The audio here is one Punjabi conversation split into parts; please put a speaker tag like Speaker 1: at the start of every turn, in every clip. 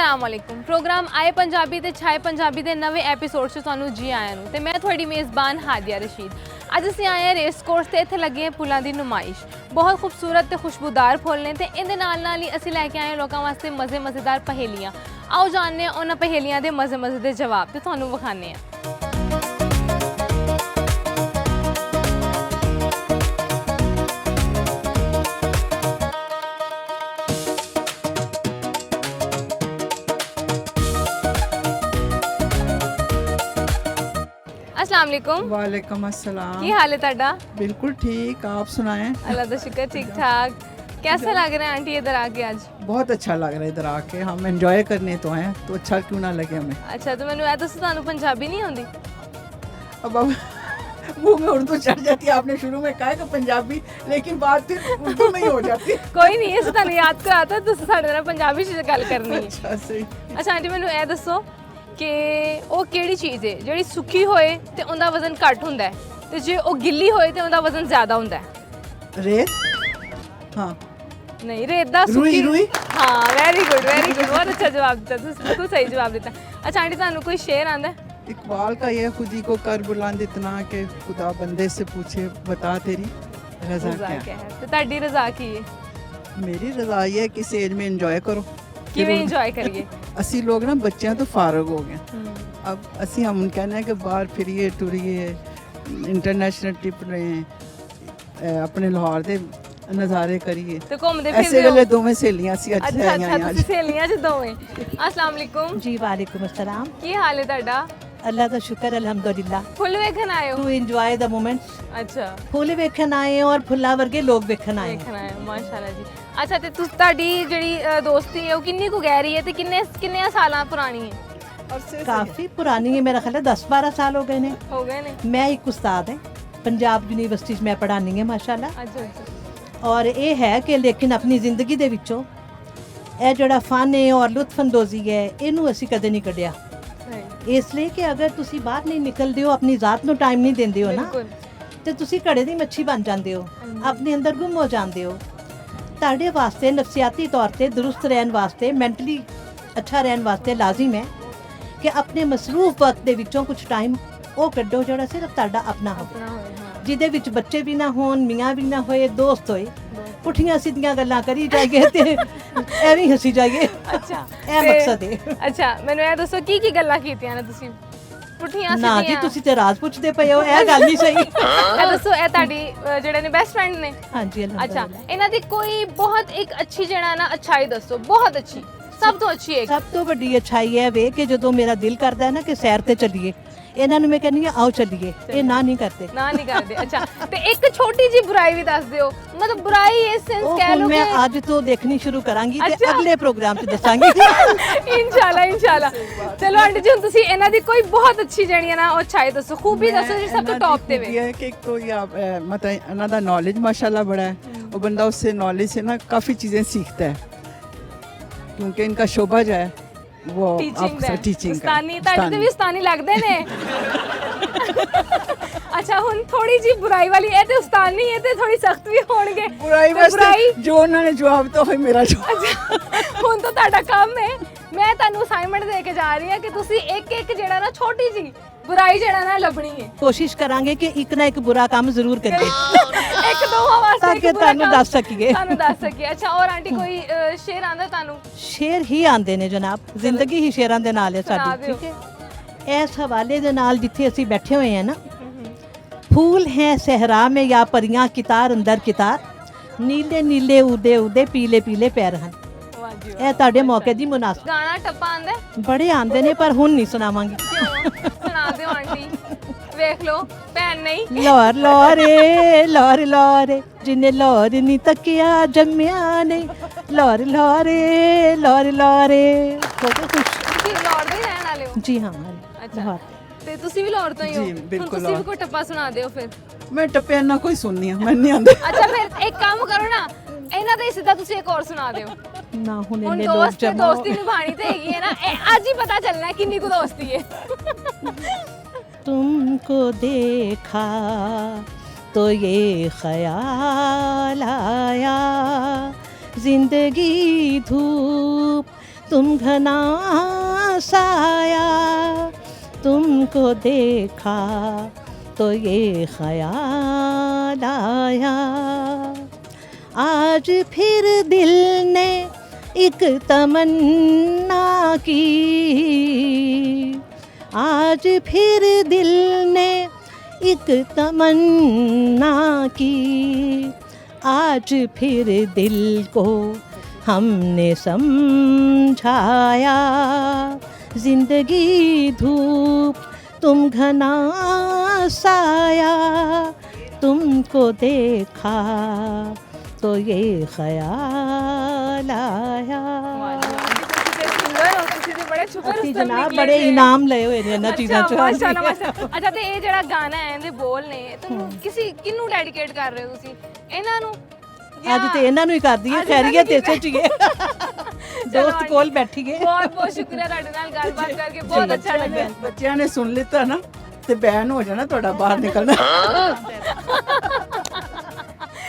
Speaker 1: अस्सलाम वालेकुम। प्रोग्राम आए पंजाबी ते छाए पंजाबी के नवे एपीसोड से तुहानू जी आया नूं ते मैं थोड़ी मेज़बान हादिया रशीद। अज असीं आए हैं रेस कोर्स ते इत्थे लगी है फुल्लां दी नुमाइश। बहुत खूबसूरत ते खुशबूदार फुल ने ते इहदे नाल नाल ही असीं लैके आए लोकां वास्ते मज़ेदार पहेलियां। आओ जानने उन्हां पहेलियां दे मज़े दे जवाब ते तुहानू विखाने आ। अस्सलाम वालेकुम।
Speaker 2: वालेकुम अस्सलाम।
Speaker 1: की हाल है तुहाडा?
Speaker 2: बिल्कुल ठीक, आप सुनाएं?
Speaker 1: अल्लाह दा शुक्र ठीक ठाक। कैसा लग रहा है आंटी इधर आके आज?
Speaker 2: बहुत अच्छा लग रहा है इधर आके, हम एंजॉय करने तो आए तो अच्छा क्यों ना लगे हमें।
Speaker 1: अच्छा तो मैंने दसो तुहानू पंजाबी नहीं आती?
Speaker 2: अब मुंह में उर्दू चढ़ जाती है, आपने शुरू में कहा कि पंजाबी, लेकिन बात फिर उर्दू में ही हो जाती है।
Speaker 1: कोई नहीं है तुहानू याद कराता तुसीं साडे नाल पंजाबी च गल करनी है।
Speaker 2: अच्छा सही।
Speaker 1: अच्छा आंटी मैनू ये दसो कि ਉਹ ਕਿਹੜੀ ਚੀਜ਼ ਹੈ ਜਿਹੜੀ ਸੁੱਕੀ ਹੋਏ ਤੇ ਉਹਦਾ ਵਜ਼ਨ ਘੱਟ ਹੁੰਦਾ ਹੈ ਤੇ ਜੇ ਉਹ ਗਿੱਲੀ ਹੋਏ ਤੇ ਉਹਦਾ ਵਜ਼ਨ ਜ਼ਿਆਦਾ ਹੁੰਦਾ ਹੈ?
Speaker 2: रेत। हाँ
Speaker 1: नहीं रेत ਦਾ
Speaker 2: रुई रुई।
Speaker 1: हाँ वेरी गुड बहुत अच्छा जवाब दिता तुसीं बिल्कुल सही जवाब दिता। अच्छा आंटी ਤੁਹਾਨੂੰ कोई शेर आंदा है?
Speaker 2: इकबाल का ये खुद ही को कर बुलंद इतना कि खुदा बंदे से पूछे बता तेरी रजा क्या है।
Speaker 1: है ਤੇ ਤੁਹਾਡੀ ਰਜ਼ਾ ਕੀ ਹੈ?
Speaker 2: मेरी रजा ये है कि इस एज में एंजॉय करो।
Speaker 1: ਕਿਵੇਂ ਇੰਜੋਏ ਕਰੀਏ?
Speaker 2: ਅਸੀਂ ਲੋਕ ਨਾ ਬੱਚਿਆਂ ਤੋਂ ਫਾਰਗ ਹੋ ਗਏ। अब ਅਸੀਂ हम कहने हैं कि बाहर फिरिए टुरिए इंटरनेशनल ट्रिप रहे अपने लाहौर ਦੇ ਨਜ਼ਾਰੇ ਕਰੀਏ
Speaker 1: ਤੇ ਘੁੰਮਦੇ
Speaker 2: ਐਸੇ
Speaker 1: ਫਿਰਦੇ
Speaker 2: ਵੇਲੇ ਦੋਵੇਂ ਸਹੇਲੀਆਂ ਸੀ ਅੱਜ
Speaker 1: ਅੱਛਾ
Speaker 2: ਆਈਆਂ
Speaker 1: ਤੁਸੀਂ ਸਹੇਲੀਆਂ ਚ ਦੋਵੇਂ। अस्सलाम वालेकुम।
Speaker 3: जी वालेकुम अस्सलाम।
Speaker 1: ਕੀ ਹਾਲ ਹੈ ਤੁਹਾਡਾ?
Speaker 3: अल्लाह का शुक्र अल्हम्दुलिल्लाह।
Speaker 1: ਫੁੱਲ ਵੇਖਣ ਆਏ
Speaker 3: टू
Speaker 1: ਹੋ?
Speaker 3: Enjoy the moments.
Speaker 1: ਅੱਛਾ
Speaker 3: फुल वेखन आए और फुल्ला वर्गे लोग वेखन आए।
Speaker 1: ਵੇਖਣ ਆਏ ਹੋ, ਮਾਸ਼ਾਅੱਲਾ ਜੀ। ਅੱਛਾ ਤੇ ਤੁਹਾਡੀ ਜਿਹੜੀ ਦੋਸਤੀ ਹੈ ਉਹ ਕਿੰਨੀ ਕੁ ਗਹਿਰੀ ਹੈ ਤੇ ਕਿੰਨੇ ਸਾਲਾਂ ਪੁਰਾਣੀ ਹੈ?
Speaker 3: काफी पुरानी है, मेरा ख्याल है 10-12 साल हो गए ने।
Speaker 1: ਹੋ ਗਏ ਨੇ?
Speaker 3: मैं एक उस्ताद है पंजाब यूनिवर्सिटी च मैं पढ़ानी है माशाल्लाह।
Speaker 1: ਅੱਛਾ ਅੱਛਾ
Speaker 3: और ये है कि लेकिन अपनी जिंदगी दे विचों ਇਹ ਜਿਹੜਾ ਫਨ ਹੈ और लुत्फअंदोजी है ਇਹਨੂੰ ਅਸੀਂ ਕਦੇ ਨਹੀਂ ਕੱਢਿਆ।
Speaker 1: ਸਹੀ
Speaker 3: इसलिए कि अगर ਤੁਸੀਂ ਬਾਹਰ ਨਹੀਂ ਨਿਕਲਦੇ ਹੋ ਆਪਣੀ ਜ਼ਾਤ ਨੂੰ ਟਾਈਮ ਨਹੀਂ ਦਿੰਦੇ ਹੋ ਨਾ
Speaker 1: ਬਿਲਕੁਲ
Speaker 3: ਤੇ ਤੁਸੀਂ ਘੜੇ ਦੀ ਮੱਛੀ ਬਣ ਜਾਂਦੇ ਹੋ, ਆਪਣੇ ਅੰਦਰ ਗੁੰਮ ਹੋ ਜਾਂਦੇ ਹੋ। ਤੁਹਾਡੇ ਵਾਸਤੇ ਨਫਸੀਆਤੀ ਤੌਰ ਤੇ ਦਰੁਸਤ ਰਹਿਣ ਵਾਸਤੇ ਮੈਂਟਲੀ ਅੱਛਾ ਰਹਿਣ ਵਾਸਤੇ ਲਾਜ਼ਮ ਹੈ ਕਿ ਆਪਣੇ ਮਸਰੂਫ ਵਕਤ ਦੇ ਵਿੱਚੋਂ ਕੁਝ ਟਾਈਮ ਉਹ ਕੱਢੋ ਜਿਹੜਾ ਸਿਰਫ ਤੁਹਾਡਾ ਆਪਣਾ ਹੋਵੇ,
Speaker 1: ਆਪਣਾ ਹੋਏ ਹਾਂ
Speaker 3: ਜਿਹਦੇ ਵਿੱਚ ਬੱਚੇ ਵੀ ਨਾ ਹੋਣ, ਮੀਆਂ ਵੀ ਨਾ ਹੋਏ, ਦੋਸਤ ਹੋਏ, ਪੁੱਠੀਆਂ ਸਿੱਧੀਆਂ ਗੱਲਾਂ ਕਰੀ ਜਾਈਏ ਤੇ ਐਵੇਂ ਹੀ ਹੱਸੀ ਜਾਈਏ।
Speaker 1: ਅੱਛਾ
Speaker 3: ਇਹ ਮਕਸਦ ਹੈ।
Speaker 1: ਅੱਛਾ ਮੈਨੂੰ ਇਹ ਦੱਸੋ ਕੀ ਗੱਲਾਂ ਕੀਤੀਆਂ ਨੇ ਤੁਸੀਂ ਪੁੱਠੀਆਂ
Speaker 3: ਨਾ ਜੀ
Speaker 1: ਸਿੱਧੀਆਂ?
Speaker 3: ਤੁਸੀਂ ਤੇ ਰਾਜ਼ ਪੁੱਛਦੇ ਪਏ ਹੋ, ਇਹ ਗੱਲ ਨਹੀਂ ਸਹੀ।
Speaker 1: ਇਹ ਦੱਸੋ ਇਹ ਤੁਹਾਡੀ ਜਿਹੜੇ ਨੇ ਬੈਸਟ ਫਰੈਂਡ ਨੇ?
Speaker 3: ਹਾਂਜੀ
Speaker 1: अच्छा
Speaker 3: ਅਲਹਮਦੁਲਿਲਾ।
Speaker 1: ਇਹਨਾਂ ਦੀ ਕੋਈ ਬਹੁਤ ਇੱਕ ਅੱਛੀ ਜਿਹੜਾ ਨਾ ਅੱਛਾਈ ਦੱਸੋ, ਬਹੁਤ ਅੱਛੀ, ਸਭ ਤੋਂ ਅੱਛੀ ਇੱਕ।
Speaker 3: ਸਭ ਤੋਂ ਵੱਡੀ ਅੱਛਾਈ ਹੈ ਵੇ ਕਿ ਜਦੋਂ ਮੇਰਾ ਦਿਲ ਕਰਦਾ ਹੈ ਨਾ ਕਿ ਸੈਰ ਤੇ ਚੱਲੀਏ, ਇਹਨਾਂ ਨੂੰ ਮੈਂ ਕਹਿੰਦੀ ਹਾਂ ਆਓ ਚੱਲੀਏ, ਇਹ ਨਾ ਨਹੀਂ ਕਰਦੇ।
Speaker 1: ਨਾ ਨਹੀਂ ਕਰਦੇ। ਅੱਛਾ ਤੇ ਇੱਕ ਛੋਟੀ ਜੀ ਬੁਰਾਈ ਵੀ ਦੱਸ ਦਿਓ, ਮਤਲਬ ਬੁਰਾਈ ਇਸ ਸੈਂਸ
Speaker 3: ਉਹ
Speaker 1: ਕਹਿ
Speaker 3: ਹੁਣ
Speaker 1: ਲਓ
Speaker 3: ਮੈਂ
Speaker 1: ਕਿ
Speaker 3: ਅੱਜ ਤੋਂ ਦੇਖਣੀ ਸ਼ੁਰੂ ਕਰਾਂਗੀ ਤੇ
Speaker 1: ਅੱਛਾ।
Speaker 3: ਅਗਲੇ ਪ੍ਰੋਗਰਾਮ 'ਚ ਦੱਸਾਂਗੀ।
Speaker 1: ਇਨਸ਼ਾਅੱਲਾ ਚਲੋ ਆਂਟੀ ਜੀ ਹੁਣ ਤੁਸੀਂ ਇਹਨਾਂ ਦੀ ਕੋਈ ਬਹੁਤ ਅੱਛੀ ਜਿਹੜੀ ਹੈ ਨਾ ਉਹ ਅੱਛਾਈ ਦੱਸੋ, ਖੂਬੀ ਦੱਸੋ ਜਿਹੜੀ ਸਭ ਤੋਂ टॉप ਤੇ ਵੇ।
Speaker 2: ये है कि एक तो ये मतलब इन्हों का नॉलेज माशाल्लाह बड़ा है और बंदा उससे नॉलेज से ना काफ़ी चीज़ें सीखता है क्योंकि इनका शोभा जो है वो
Speaker 1: ਟੀਚਿੰਗ ਦਾ
Speaker 2: टीचिंग
Speaker 1: ਉਸਤਾਨੀ ਤੁਹਾਡੇ ਤੇ ਵੀ ਉਸਤਾਨੀ ਲੱਗਦੇ ਨੇ। ਅੱਛਾ ਹੁਣ ਥੋੜੀ ਜੀ ਬੁਰਾਈ ਵਾਲੀ, ਇਹ ਤੇ ਉਸਤਾਨ ਨਹੀਂ, ਇਹ ਤੇ ਥੋੜੀ ਸਖਤ ਵੀ ਹੋਣਗੇ।
Speaker 2: बुराई
Speaker 1: ਤੇ
Speaker 2: वास्ते जो उन्होंने जवाब तो है मेरा जवाब।
Speaker 1: ਹੁਣ ਤਾਂ ਤੁਹਾਡਾ ਕੰਮ ਹੈ, ਮੈਂ ਤੁਹਾਨੂੰ ਅਸਾਈਨਮੈਂਟ ਦੇ ਕੇ ਜਾ ਰਹੀ ਹਾਂ ਕਿ ਤੁਸੀਂ ਇੱਕ ਜਿਹੜਾ ਨਾ ਛੋਟੀ ਜੀ ਬੁਰਾਈ ਜਿਹੜਾ ਨਾ ਲੱਭਣੀ ਹੈ।
Speaker 3: ਕੋਸ਼ਿਸ਼ ਕਰਾਂਗੇ ਕਿ ਇੱਕ ਨਾ ਇੱਕ ਬੁਰਾ ਕੰਮ ਜ਼ਰੂਰ ਕਰੀਏ
Speaker 1: ਇੱਕ ਦੋ ਵਾਸਤੇ
Speaker 3: ਤਾਂ ਕਿ ਤੁਹਾਨੂੰ ਦੱਸ ਸਕੀਏ।
Speaker 1: ਤੁਹਾਨੂੰ ਦੱਸ ਸਕੀਏ। ਅੱਛਾ ਔਰ ਆਂਟੀ ਕੋਈ ਸ਼ੇਰ ਆਂਦਾ ਤੁਹਾਨੂੰ?
Speaker 3: ਸ਼ੇਰ ਹੀ ਆਂਦੇ ਨੇ ਜਨਾਬ, ਜ਼ਿੰਦਗੀ ਹੀ ਸ਼ੇਰਾਂ ਦੇ ਨਾਲ ਹੈ
Speaker 1: ਸੁਣਾ
Speaker 3: ਸਾਡੀ।
Speaker 1: ਦਿਓ।
Speaker 3: ਠੀਕ ਹੈ, ਇਸ ਹਵਾਲੇ ਦੇ ਨਾਲ ਜਿੱਥੇ ਅਸੀਂ ਬੈਠੇ ਹੋਏ ਹਾਂ ਨਾ, फूल हैं सहरा में या परियां कितार अंदर कितार, नीले नीले उदे उदे पीले पीले पैर हैं।
Speaker 1: ਵਾਹ ਜੀ ਵਾਹ।
Speaker 3: ਇਹ ਤੁਹਾਡੇ ਮੌਕੇ ਦੀ ਮੁਨਾਸਬਤ।
Speaker 1: ਗਾਣਾ ਟੱਪਾ ਆਂਦਾ ਹੈ?
Speaker 3: ਬੜੇ ਆਂਦੇ ਨੇ ਪਰ ਹੁਣ ਨਹੀਂ ਸੁਣਾਵਾਂਗੀ।
Speaker 1: ਕਿਉਂ? ਸੁਣਾ ਦਿਓ ਆਂਟੀ, ਵੇਖ ਲਓ ਭੈਣ ਨਹੀਂ।
Speaker 3: ਲਾਹੌਰ ਲਾਹੌਰੇ ਲਾਹੌਰ ਲਾਹੌਰੇ ਜਿੰਨੇ ਲਾਹੌਰ ਨਹੀਂ ਤੱਕਿਆ ਜੰਮਿਆ ਨਹੀਂ, ਲਾਹੌਰ ਲਾਹੌਰੇ ਲਾਹੌਰ ਲਾਹੌਰੇ। ਬਹੁਤ ਖੁਸ਼।
Speaker 1: ਤੁਸੀਂ ਲਾਹੌਰ ਦੇ ਹੀ ਰਹਿਣ ਵਾਲੇ ਹੋ?
Speaker 3: ਜੀ ਹਾਂ
Speaker 1: ਅੱਛਾ
Speaker 3: ਲਾਹੌਰ।
Speaker 1: ਤੇ ਤੁਸੀਂ ਵੀ ਲਾਹੌਰ ਤੋਂ ਹੀ ਹੋ?
Speaker 2: ਜੀ, ਬਿਲਕੁਲ
Speaker 1: ਹੁਣ ਤੁਸੀਂ ਵੀ
Speaker 2: ਲਾਹੌਰ।
Speaker 1: ਕੋਈ ਟੱਪਾ ਸੁਣਾ ਦਿਓ ਫਿਰ।
Speaker 2: मैं टप्पे ना कोई सुननी है मैं नहीं आंदा।
Speaker 1: ਅੱਛਾ ਫਿਰ ਇੱਕ ਕੰਮ ਕਰੋ ਨਾ, ਇਹਨਾਂ ਦਾ ਹੀ ਸਿੱਧਾ ਤੁਸੀਂ ਇੱਕ ਹੋਰ ਸੁਣਾ ਦਿਓ।
Speaker 3: ਨਾ ਹੁਣ
Speaker 1: ਹੁਣ
Speaker 3: ਇੰਨੇ ਲੋਕ
Speaker 1: ਦੋਸਤ ਤੇ
Speaker 3: ਜਮਾ
Speaker 1: ਦੋਸਤੀ ਨਿਭਾਣੀ ਤੇ ਹੈਗੀ ਹੈ ਨਾ, ਇਹ ਅੱਜ ਹੀ ਪਤਾ ਚੱਲਣਾ ਹੈ ਕਿੰਨੀ ਕੁ ਦੋਸਤੀ ਹੈ।
Speaker 3: तुमको देखा तो ये ख्याल आया, जिंदगी धूप तुम घना साया, तुमको देखा तो ये ख्याल आया, आज फिर दिल ने एक तमन्ना की, आज फिर दिल ने एक तमन्ना की, आज फिर दिल को हमने समझाया, जिंदगी धूप तुम घना साया, तुमको देखा तो ये ख्याल आया। ਅਸੀਂ ਜਨਾਬ ਬੜੇ ਇਨਾਮ ਲਏ ਹੋਏ ਨੇ ਇਹਨਾਂ ਚੀਜ਼ਾਂ ਚੋਂ।
Speaker 1: ਮਾਸ਼ਾਅੱਲਾ ਮਾਸ਼ਾਅੱਲਾ। ਅੱਛਾ ਤੇ ਇਹ ਜਿਹੜਾ ਗਾਣਾ ਹੈ ਇਹਦੇ ਬੋਲ ਨੇ ਤੁਹਾਨੂੰ ਕਿਹਨੂੰ ਡੈਡੀਕੇਟ ਕਰ ਰਹੇ ਹੋ ਤੁਸੀਂ? ਇਹਨਾਂ ਨੂੰ
Speaker 3: ਅੱਜ ਤੇ ਇਹਨਾਂ ਨੂੰ ਹੀ ਕਰਦੀ ਹੈ, ਖੈਰੀਅਤ ਇਸੇ ਚ ਹੀ ਹੈ। ਦੋਸਤ ਕੋਲ ਬੈਠੀ ਗਏ।
Speaker 1: ਬਹੁਤ ਬਹੁਤ ਸ਼ੁਕਰੀਆ ਤੁਹਾਡੇ ਨਾਲ ਗੱਲਬਾਤ ਕਰਕੇ, ਬਹੁਤ ਅੱਛਾ ਲੱਗਾ।
Speaker 2: ਬੱਚਿਆਂ ਨੇ ਸੁਣ ਲਿੱਤਾ ਨਾ ਤੇ ਬੈਨ ਹੋ ਜਾਣਾ ਤੁਹਾਡਾ ਬਾਹਰ ਨਿਕਲਣਾ।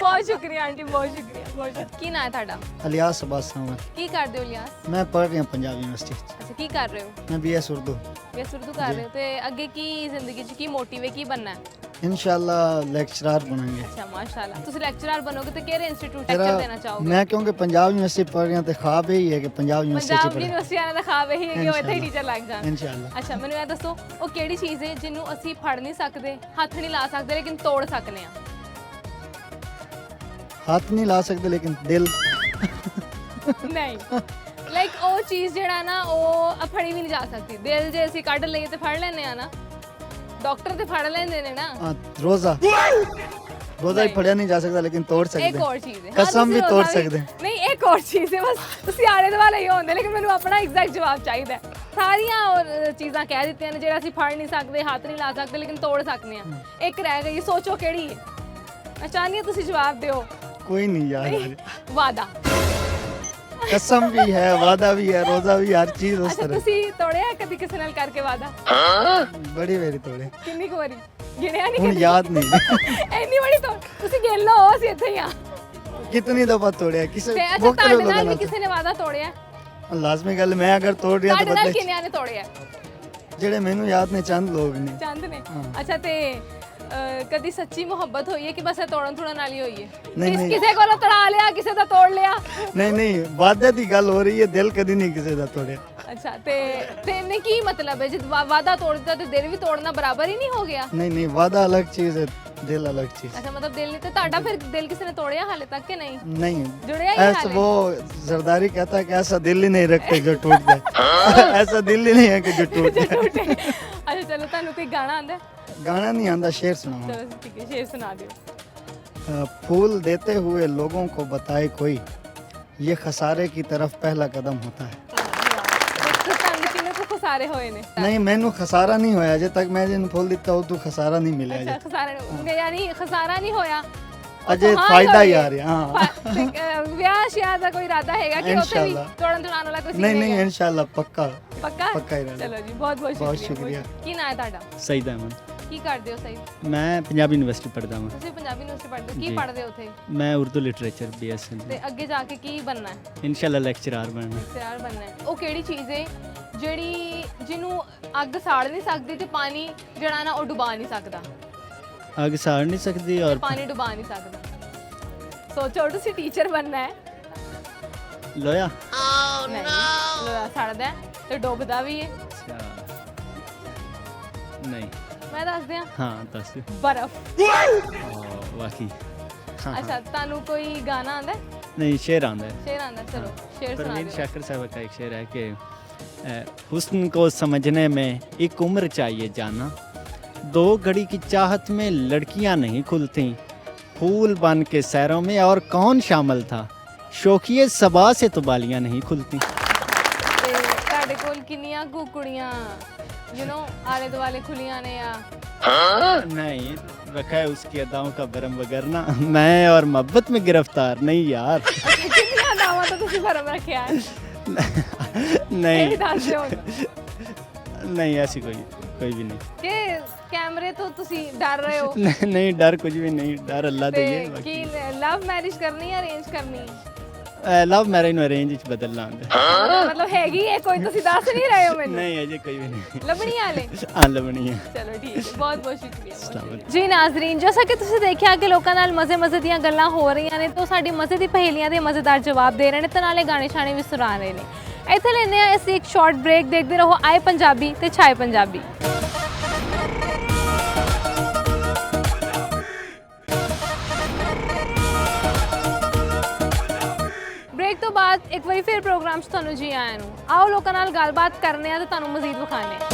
Speaker 1: ਬਹੁਤ ਸ਼ੁਕਰੀਆ ਆਂਟੀ, ਬਹੁਤ ਸ਼ੁਕਰੀਆ, ਬਹੁਤ ਸ਼ੁਕਰੀਆ। ਕੀ ਨਾਂ ਹੈ ਤੁਹਾਡਾ?
Speaker 4: ਇਲਿਆਸ ਅਬਾਸ ਹਾਂ।
Speaker 1: ਕੀ ਕਰਦੇ ਹੋ ਇਲਿਆਸ?
Speaker 4: ਮੈਂ ਪੜ੍ਹ ਰਿਹਾ ਪੰਜਾਬ ਯੂਨੀਵਰਸਿਟੀ 'ਚ।
Speaker 1: ਅੱਛਾ ਕੀ ਕਰ ਰਹੇ ਹੋ?
Speaker 4: ਮੈਂ BS ਉਰਦੂ।
Speaker 1: ਬਸ ਉਰਦੂ ਕਰ ਰਹੇ ਹੋ ਤੇ ਅੱਗੇ ਕੀ ਜ਼ਿੰਦਗੀ 'ਚ ਕੀ ਮੋਟਿਵ ਹੈ, ਕੀ ਬਣਨਾ ਹੈ?
Speaker 4: ਇਨਸ਼ਾਅੱਲਾ ਲੈਕਚਰਰ ਬਣਾਂਗੇ।
Speaker 1: ਅੱਛਾ ਮਾਸ਼ਾਅੱਲਾ। ਤੁਸੀਂ ਲੈਕਚਰਰ ਬਣੋਗੇ ਤੇ ਕਿਹੜੇ ਇੰਸਟੀਚਿਊਟ ਲੈਕਚਰ ਦੇਣਾ ਚਾਹੋਗੇ?
Speaker 4: ਮੈਂ ਕਿਉਂਕਿ ਪੰਜਾਬ ਯੂਨੀਵਰਸਿਟੀ ਪੜ੍ਹ ਰਿਹਾ ਤੇ ਖਾਬ ਇਹੀ ਹੈ ਕਿ ਪੰਜਾਬ ਯੂਨੀਵਰਸਿਟੀ 'ਚ
Speaker 1: ਪੰਜਾਬ
Speaker 4: ਪੜ੍ਹਾਂ।
Speaker 1: ਯੂਨੀਵਰਸਿਟੀ ਆਣਾ ਦਾ ਖਾਬ ਇਹੀ ਹੈ ਕਿ ਉਹ ਇੱਥੇ ਹੀ ਟੀਚਰ ਲੱਗ ਜਾਣ।
Speaker 4: ਇਨਸ਼ਾਅੱਲਾ।
Speaker 1: ਅੱਛਾ ਮੈਨੂੰ ਇਹ ਦੱਸੋ ਉਹ ਕਿਹੜੀ ਚੀਜ਼ ਹੈ ਜਿਹਨੂੰ ਅਸੀਂ ਫੜ ਨਹੀਂ ਸਕਦੇ, ਹੱਥ ਨਹੀਂ ਲਾ ਸਕਦੇ ਲੇਕਿਨ ਤੋੜ ਸਕਨੇ ਆ?
Speaker 4: ਹੱਥ ਨਹੀਂ ਲਾ ਸਕਦੇ ਲੇਕਿਨ ਦਿਲ।
Speaker 1: ਨਹੀਂ ਲਾਈਕ ਉਹ ਚੀਜ਼ ਜਿਹੜਾ ਨਾ ਉਹ ਫੜੀ ਵੀ ਨਹੀਂ ਜਾ ਸਕਦੀ। ਦਿਲ ਜੇ ਅਸੀਂ ਕੱਢ ਲਈਏ ਤੇ ਫੜ ਲੈਨੇ ਆ ਨਾ, ਡਾਕਟਰ ਤੇ ਫੜ ਲੈਂਦੇ ਨੇ ਨਾ।
Speaker 4: ਰੋਜ਼ਾ ਰੋਜ਼ਾ ਹੀ ਫੜਿਆ ਨਹੀਂ ਜਾ ਸਕਦਾ ਲੇਕਿਨ ਤੋੜ ਸਕਦੇ।
Speaker 1: ਇੱਕ ਹੋਰ ਚੀਜ਼ ਹੈ,
Speaker 4: ਕਸਮ ਵੀ ਤੋੜ ਸਕਦੇ।
Speaker 1: ਨਹੀਂ ਇੱਕ ਹੋਰ ਚੀਜ਼ ਹੈ, ਬਸ ਤੁਸੀਂ ਆਲੇ ਦੁਆਲੇ ਹੀ ਹੁੰਦੇ ਲੇਕਿਨ ਮੈਨੂੰ ਆਪਣਾ ਐਗਜ਼ੈਕਟ ਜਵਾਬ ਚਾਹੀਦਾ ਹੈ। ਸਾਰੀਆਂ ਹੋਰ ਚੀਜ਼ਾਂ ਕਹਿ ਦਿੱਤੀਆਂ ਨੇ ਜਿਹੜਾ ਅਸੀਂ ਫੜ ਨਹੀਂ ਸਕਦੇ, ਹੱਥ ਨਹੀਂ ਲਾ ਸਕਦੇ ਲੇਕਿਨ ਤੋੜ ਸਕਨੇ ਆ। ਇੱਕ ਰਹਿ ਗਈ, ਸੋਚੋ ਕਿਹੜੀ ਹੈ? ਮੈਂ ਚਾਹੁੰਦੀ ਹਾਂ ਤੁਸੀਂ ਜਵਾਬ ਦਿਓ।
Speaker 4: ਕੋਈ ਨਹੀਂ ਯਾਰ।
Speaker 1: ਵਾਦਾ।
Speaker 4: ਕਸਮ ਵੀ ਹੈ, ਵਾਦਾ ਵੀ ਹੈ, ਰੋਜ਼ਾ ਵੀ, ਹਰ ਚੀਜ਼ ਉਸ
Speaker 1: ਅੱਛਾ
Speaker 4: ਤਰ੍ਹਾਂ।
Speaker 1: ਤੁਸੀਂ ਤੋੜਿਆ ਕਦੀ ਕਿਸੇ ਨਾਲ ਕਰਕੇ ਵਾਦਾ?
Speaker 4: ਬੜੀ ਵਾਰੀ ਤੋੜੇ।
Speaker 1: ਕਿੰਨੀ ਕੁ ਵਾਰੀ ਗਿਣਿਆ ਨਹੀਂ?
Speaker 4: ਹੁਣ ਯਾਦ ਨਹੀਂ।
Speaker 1: ਇੰਨੀ ਵਾਰੀ ਤੋੜ ਤੁਸੀਂ ਗਿਣ ਲਓ, ਅਸੀਂ ਇੱਥੇ ਹੀ ਆ।
Speaker 4: ਕਿਤਨੀ ਦਫਾ ਤੋੜਿਆ ਕਿਸੇ
Speaker 1: ਤੇ ਅੱਛਾ ਤੁਹਾਡੇ ਨਾਲ ਵੀ ਕਿਸੇ ਨੇ ਵਾਦਾ ਤੋੜਿਆ?
Speaker 4: ਲਾਜ਼ਮੀ ਗੱਲ, ਮੈਂ ਅਗਰ ਤੋੜ ਰਿਹਾ ਤਾਂ
Speaker 1: ਤੁਹਾਡੇ ਨਾਲ
Speaker 4: ਬਦਲੇ
Speaker 1: ਕਿੰਨਿਆਂ ਨੇ ਤੋੜਿਆ?
Speaker 4: ਜਿਹੜੇ ਮੈਨੂੰ ਯਾਦ ਨੇ ਚੰਦ ਲੋਕ ਨੇ।
Speaker 1: ਚੰਦ ਨੇ। ਅੱਛਾ ਤੇ ਕਦੀ ਸੱਚੀ ਮੁਹੱਬਤ ਹੋਈ ਹੈ ਕਿ ਬਸ ਇਹ ਤੋੜਨ ਥੋੜਨ ਵਾਲੀ ਹੋਈ ਹੈ? ਕਿਸੇ ਕੋਲੋਂ ਤੜਾ ਲਿਆ, ਕਿਸੇ ਦਾ ਤੋੜ ਲਿਆ?
Speaker 4: ਨਹੀਂ ਨਹੀਂ, ਵਾਅਦੇ ਦੀ ਗੱਲ ਹੋ ਰਹੀ ਹੈ, ਦਿਲ ਕਦੀ ਨਹੀਂ ਕਿਸੇ ਦਾ ਤੋੜਿਆ।
Speaker 1: ਅੱਛਾ ਤੇ ਨੇ ਕੀ ਮਤਲਬ ਹੈ ਜਦ ਵਾਦਾ ਤੋੜ ਦਿੱਤਾ ਤੇ ਦਿਲ ਵੀ ਤੋੜਨਾ ਬਰਾਬਰ ਹੀ ਨਹੀਂ ਹੋ ਗਿਆ?
Speaker 4: ਨਹੀਂ ਨਹੀਂ, ਵਾਦਾ ਅਲੱਗ ਚੀਜ਼ ਹੈ, ਦਿਲ ਅਲੱਗ ਚੀਜ਼।
Speaker 1: ਅੱਛਾ ਮਤਲਬ ਦਿਲ ਨਹੀਂ ਤੇ ਤੁਹਾਡਾ ਫਿਰ ਦਿਲ ਕਿਸੇ ਨੇ ਤੋੜਿਆ ਹਾਲੇ ਤੱਕ ਕਿ ਨਹੀਂ?
Speaker 4: नहीं,
Speaker 1: जुड़िया ही
Speaker 4: ऐसा
Speaker 1: हाल है।
Speaker 4: वो जरदारी कहता है कि ऐसा दिल ही नहीं रखते जो टूट जाए। ऐसा दिल ही नहीं है कि जो टूट जाए।
Speaker 1: ਝੂਠੇ। ਅੱਛਾ ਚਲੋ ਤੁਹਾਨੂੰ ਕੋਈ ਗਾਣਾ ਆਂਦਾ?
Speaker 4: गाना नहीं आंदा, शेर सुनाओ।
Speaker 1: ਚਲੋ ਠੀਕ ਹੈ ਸ਼ੇਰ ਸੁਣਾ ਦਿਓ।
Speaker 4: फूल देते हुए लोगों को बताए कोई, ये खसारे की तरफ पहला कदम होता है।
Speaker 1: ਤੁਹਾਨੂੰ ਕਿੰਨੇ ਕੁ ਖਸਾਰੇ ਹੋਏ ਨੇ?
Speaker 4: नहीं, मैनू खसारा नहीं होया अजे तक। मैं जिन फूल दिता उदू खसारा नहीं मिले
Speaker 1: ਅੱਛਾ
Speaker 4: अजे।
Speaker 1: ਖਸਾਰੇ ਯਾਨੀ ਖਸਾਰਾ ਨਹੀਂ ਹੋਇਆ
Speaker 4: अजे
Speaker 1: ਹਾਂ
Speaker 4: फायदा ही
Speaker 1: ਹੋਈ
Speaker 4: आ
Speaker 1: ਹੈ।
Speaker 4: रहा। हाँ
Speaker 1: ਵਿਆਹ ਸ਼ਿਆ ਦਾ ਕੋਈ ਇਰਾਦਾ ਹੈਗਾ ਕਿ ਉੱਥੇ ਵੀ
Speaker 4: इंशाल्लाह।
Speaker 1: ਤੋੜਨ ਤੁੜਾਉਣ ਵਾਲਾ ਕੋਈ
Speaker 4: नहीं
Speaker 1: scene
Speaker 4: नहीं,
Speaker 1: ਹੈਗਾ?
Speaker 4: इंशाल्लाह पक्का।
Speaker 1: ਪੱਕਾ
Speaker 4: ਪੱਕਾ ਇਰਾਦਾ।
Speaker 1: ਚਲੋ ਜੀ ਬਹੁਤ ਬਹੁਤ
Speaker 4: ਬਹੁਤ
Speaker 1: ਸ਼ੁਕਰੀਆ।
Speaker 4: ਸ਼ੁਕਰੀਆ।
Speaker 1: ਕੀ ਨਾਂ ਹੈ ਤੁਹਾਡਾ?
Speaker 5: ਸਈਦ ਅਹਿਮਦ।
Speaker 1: ਕੀ ਕਰਦੇ ਹੋ ਸਹੀ?
Speaker 5: ਮੈਂ ਪੰਜਾਬੀ ਯੂਨੀਵਰਸਿਟੀ ਪੜ੍ਹਦਾ ਹਾਂ।
Speaker 1: ਤੁਸੀਂ ਪੰਜਾਬੀ ਯੂਨੀਵਰਸਿਟੀ ਪੜ੍ਹਦੇ ਹੋ, ਕੀ
Speaker 5: ਜੀ।
Speaker 1: ਪੜ੍ਹਦੇ ਹੋ ਉੱਥੇ?
Speaker 5: ਮੈਂ ਉਰਦੂ ਲਿਟਰੇਚਰ BS
Speaker 1: ਤੇ ਅੱਗੇ ਜਾ ਕੇ ਕੀ ਬਣਨਾ ਹੈ?
Speaker 5: ਇਨਸ਼ਾਅੱਲਾ ਲੈਕਚਰਰ ਬਣਨਾ।
Speaker 1: ਲੈਕਚਰਰ ਬਣਨਾ ਹੈ। ਉਹ ਕਿਹੜੀ ਚੀਜ਼ ਹੈ ਜਿਹੜੀ ਜਿਹਨੂੰ ਅੱਗ ਸਾੜ ਨਹੀਂ ਸਕਦੀ ਤੇ ਪਾਣੀ ਜਿਹੜਾ ਨਾ ਉਹ ਡੁਬਾ ਨਹੀਂ ਸਕਦਾ?
Speaker 5: ਅੱਗ ਸਾੜ ਨਹੀਂ ਸਕਦੀ ਔਰ
Speaker 1: ਪਾਣੀ ਡੁਬਾ ਨਹੀਂ ਸਕਦਾ। ਸੋਚੋ ਤੁਸੀਂ ਟੀਚਰ ਬਣਨਾ ਹੈ।
Speaker 5: ਲੋਇਆ।
Speaker 1: ਨਹੀਂ ਲੋਹਾ ਸੜਦਾ ਹੈ ਤੇ ਡੁੱਬਦਾ ਵੀ ਹੈ।
Speaker 5: ਅੱਛਾ ਨਹੀਂ,
Speaker 1: ਮੈਂ ਦੱਸ ਦਿਆਂ
Speaker 5: ਹਾਂ ਦੱਸ।
Speaker 1: ਬਰਫ਼।
Speaker 5: ਵਾਕਈ। ਹਾਂ
Speaker 1: ਅੱਛਾ ਤੁਹਾਨੂੰ ਕੋਈ ਗਾਣਾ ਆਂਦਾ?
Speaker 5: ਨਹੀਂ, ਸ਼ੇਰ ਆਉਂਦਾ ਹੈ।
Speaker 1: ਸ਼ੇਰ ਆਂਦਾ? ਚਲੋ ਸ਼ੇਰ ਸੁਣਾ
Speaker 5: परवीन
Speaker 1: ਦਿਓ।
Speaker 5: शाकिर साहब का एक शेर है कि हुस्न को समझने में एक उम्र चाहिए जाना, 2 घड़ी की चाहत में लड़कियां नहीं खुलती, फूल बन के सैरों में और कौन शामिल था, शौकिए सबा से तो बालियां नहीं खुलती।
Speaker 1: ਤੇ ਤੁਹਾਡੇ ਕੋਲ ਕਿੰਨੀਆਂ ਕੁ ਕੁੜੀਆਂ ਆਲੇ ਦੁਆਲੇ ਖੁੱਲੀਆਂ ਨੇ ਆ?
Speaker 5: नहीं रखा है उसकी अदाओं का भरम वगरना, मैं और मोहब्बत में गिरफ्तार नहीं यार।
Speaker 1: ਕਿੰਨੀਆਂ ਦਾਵਾਂ ਤਾਂ ਤੁਸੀਂ ਭਰਮ ਰੱਖਿਆ ਹੈ? ਇਹ
Speaker 5: नहीं
Speaker 1: ਦੱਸ ਦਿਓ
Speaker 5: नहीं, ऐसी कोई भी नहीं।
Speaker 1: ਕਿ ਕੈਮਰੇ ਤੋਂ ਤੁਸੀਂ ਡਰ ਰਹੇ ਹੋ?
Speaker 5: नहीं डर कुछ भी नहीं, डर अल्लाह दे
Speaker 1: ਤੇ ਕੀ ਲਵ ਮੈਰਿਜ ਕਰਨੀ ਹੈ, ਅਰੇਂਜ ਕਰਨੀ?
Speaker 5: ਲਵ ਮੈਰਿਜ ਨੂੰ ਅਰੇਂਜ ਵਿੱਚ ਬਦਲਣਾ ਹੁੰਦਾ
Speaker 1: ਮਤਲਬ ਹੈਗੀ ਹੈ ਕੋਈ, ਤੁਸੀਂ ਦੱਸ ਨਹੀਂ ਰਹੇ ਹੋ ਮੈਨੂੰ।
Speaker 5: ਨਹੀਂ ਅਜੇ ਕੋਈ ਵੀ ਨਹੀਂ
Speaker 1: ਲੱਭਣੀ ਵਾਲੇ।
Speaker 5: ਆ ਲੱਭਣੀ ਹੈ।
Speaker 1: ਚਲੋ ਠੀਕ ਹੈ, ਬਹੁਤ ਬਹੁਤ ਸ਼ੁਕਰੀਆ।
Speaker 5: ਅਸਲਾਮ ਵਾਲੇਕੁਮ।
Speaker 1: ਜੀ ਨਾਜ਼ਰੀਨ, ਜੈਸਾ ਕਿ ਤੁਸੀਂ ਦੇਖਿਆ ਕਿ ਲੋਕਾਂ ਨਾਲ ਮਜ਼ੇ ਦੀਆਂ ਗੱਲਾਂ ਹੋ ਰਹੀਆਂ ਨੇ, ਤਾਂ ਸਾਡੀ ਮਜ਼ੇ ਦੀ ਪਹੇਲੀਆਂ ਦੇ ਮਜ਼ੇਦਾਰ ਜਵਾਬ ਦੇ ਰਹੇ ਨੇ ਤੇ ਨਾਲੇ ਗਾਣੇ ਛਾਣੇ ਵੀ ਸੁਣਾ ਰਹੇ ਨੇ। ਇੱਥੇ ਲੈਂਦੇ ਆ ਅਸੀਂ ਇੱਕ ਸ਼ਾਰਟ ਬ੍ਰੇਕ। ਦੇਖਦੇ ਰਹੋ ਆਏ ਪੰਜਾਬੀ ਤੇ ਛਾਏ ਪੰਜਾਬੀ। ਬ੍ਰੇਕ ਤੋਂ ਬਾਅਦ ਇੱਕ ਵਾਰੀ ਫਿਰ ਪ੍ਰੋਗਰਾਮ 'ਚ ਤੁਹਾਨੂੰ ਜੀ ਆਇਆਂ ਨੂੰ। ਆਓ ਲੋਕਾਂ ਨਾਲ ਗੱਲਬਾਤ ਕਰਨੇ ਆ ਤੇ ਤੁਹਾਨੂੰ ਮਜ਼ੀਦ ਵਿਖਾਣੇ ਆ।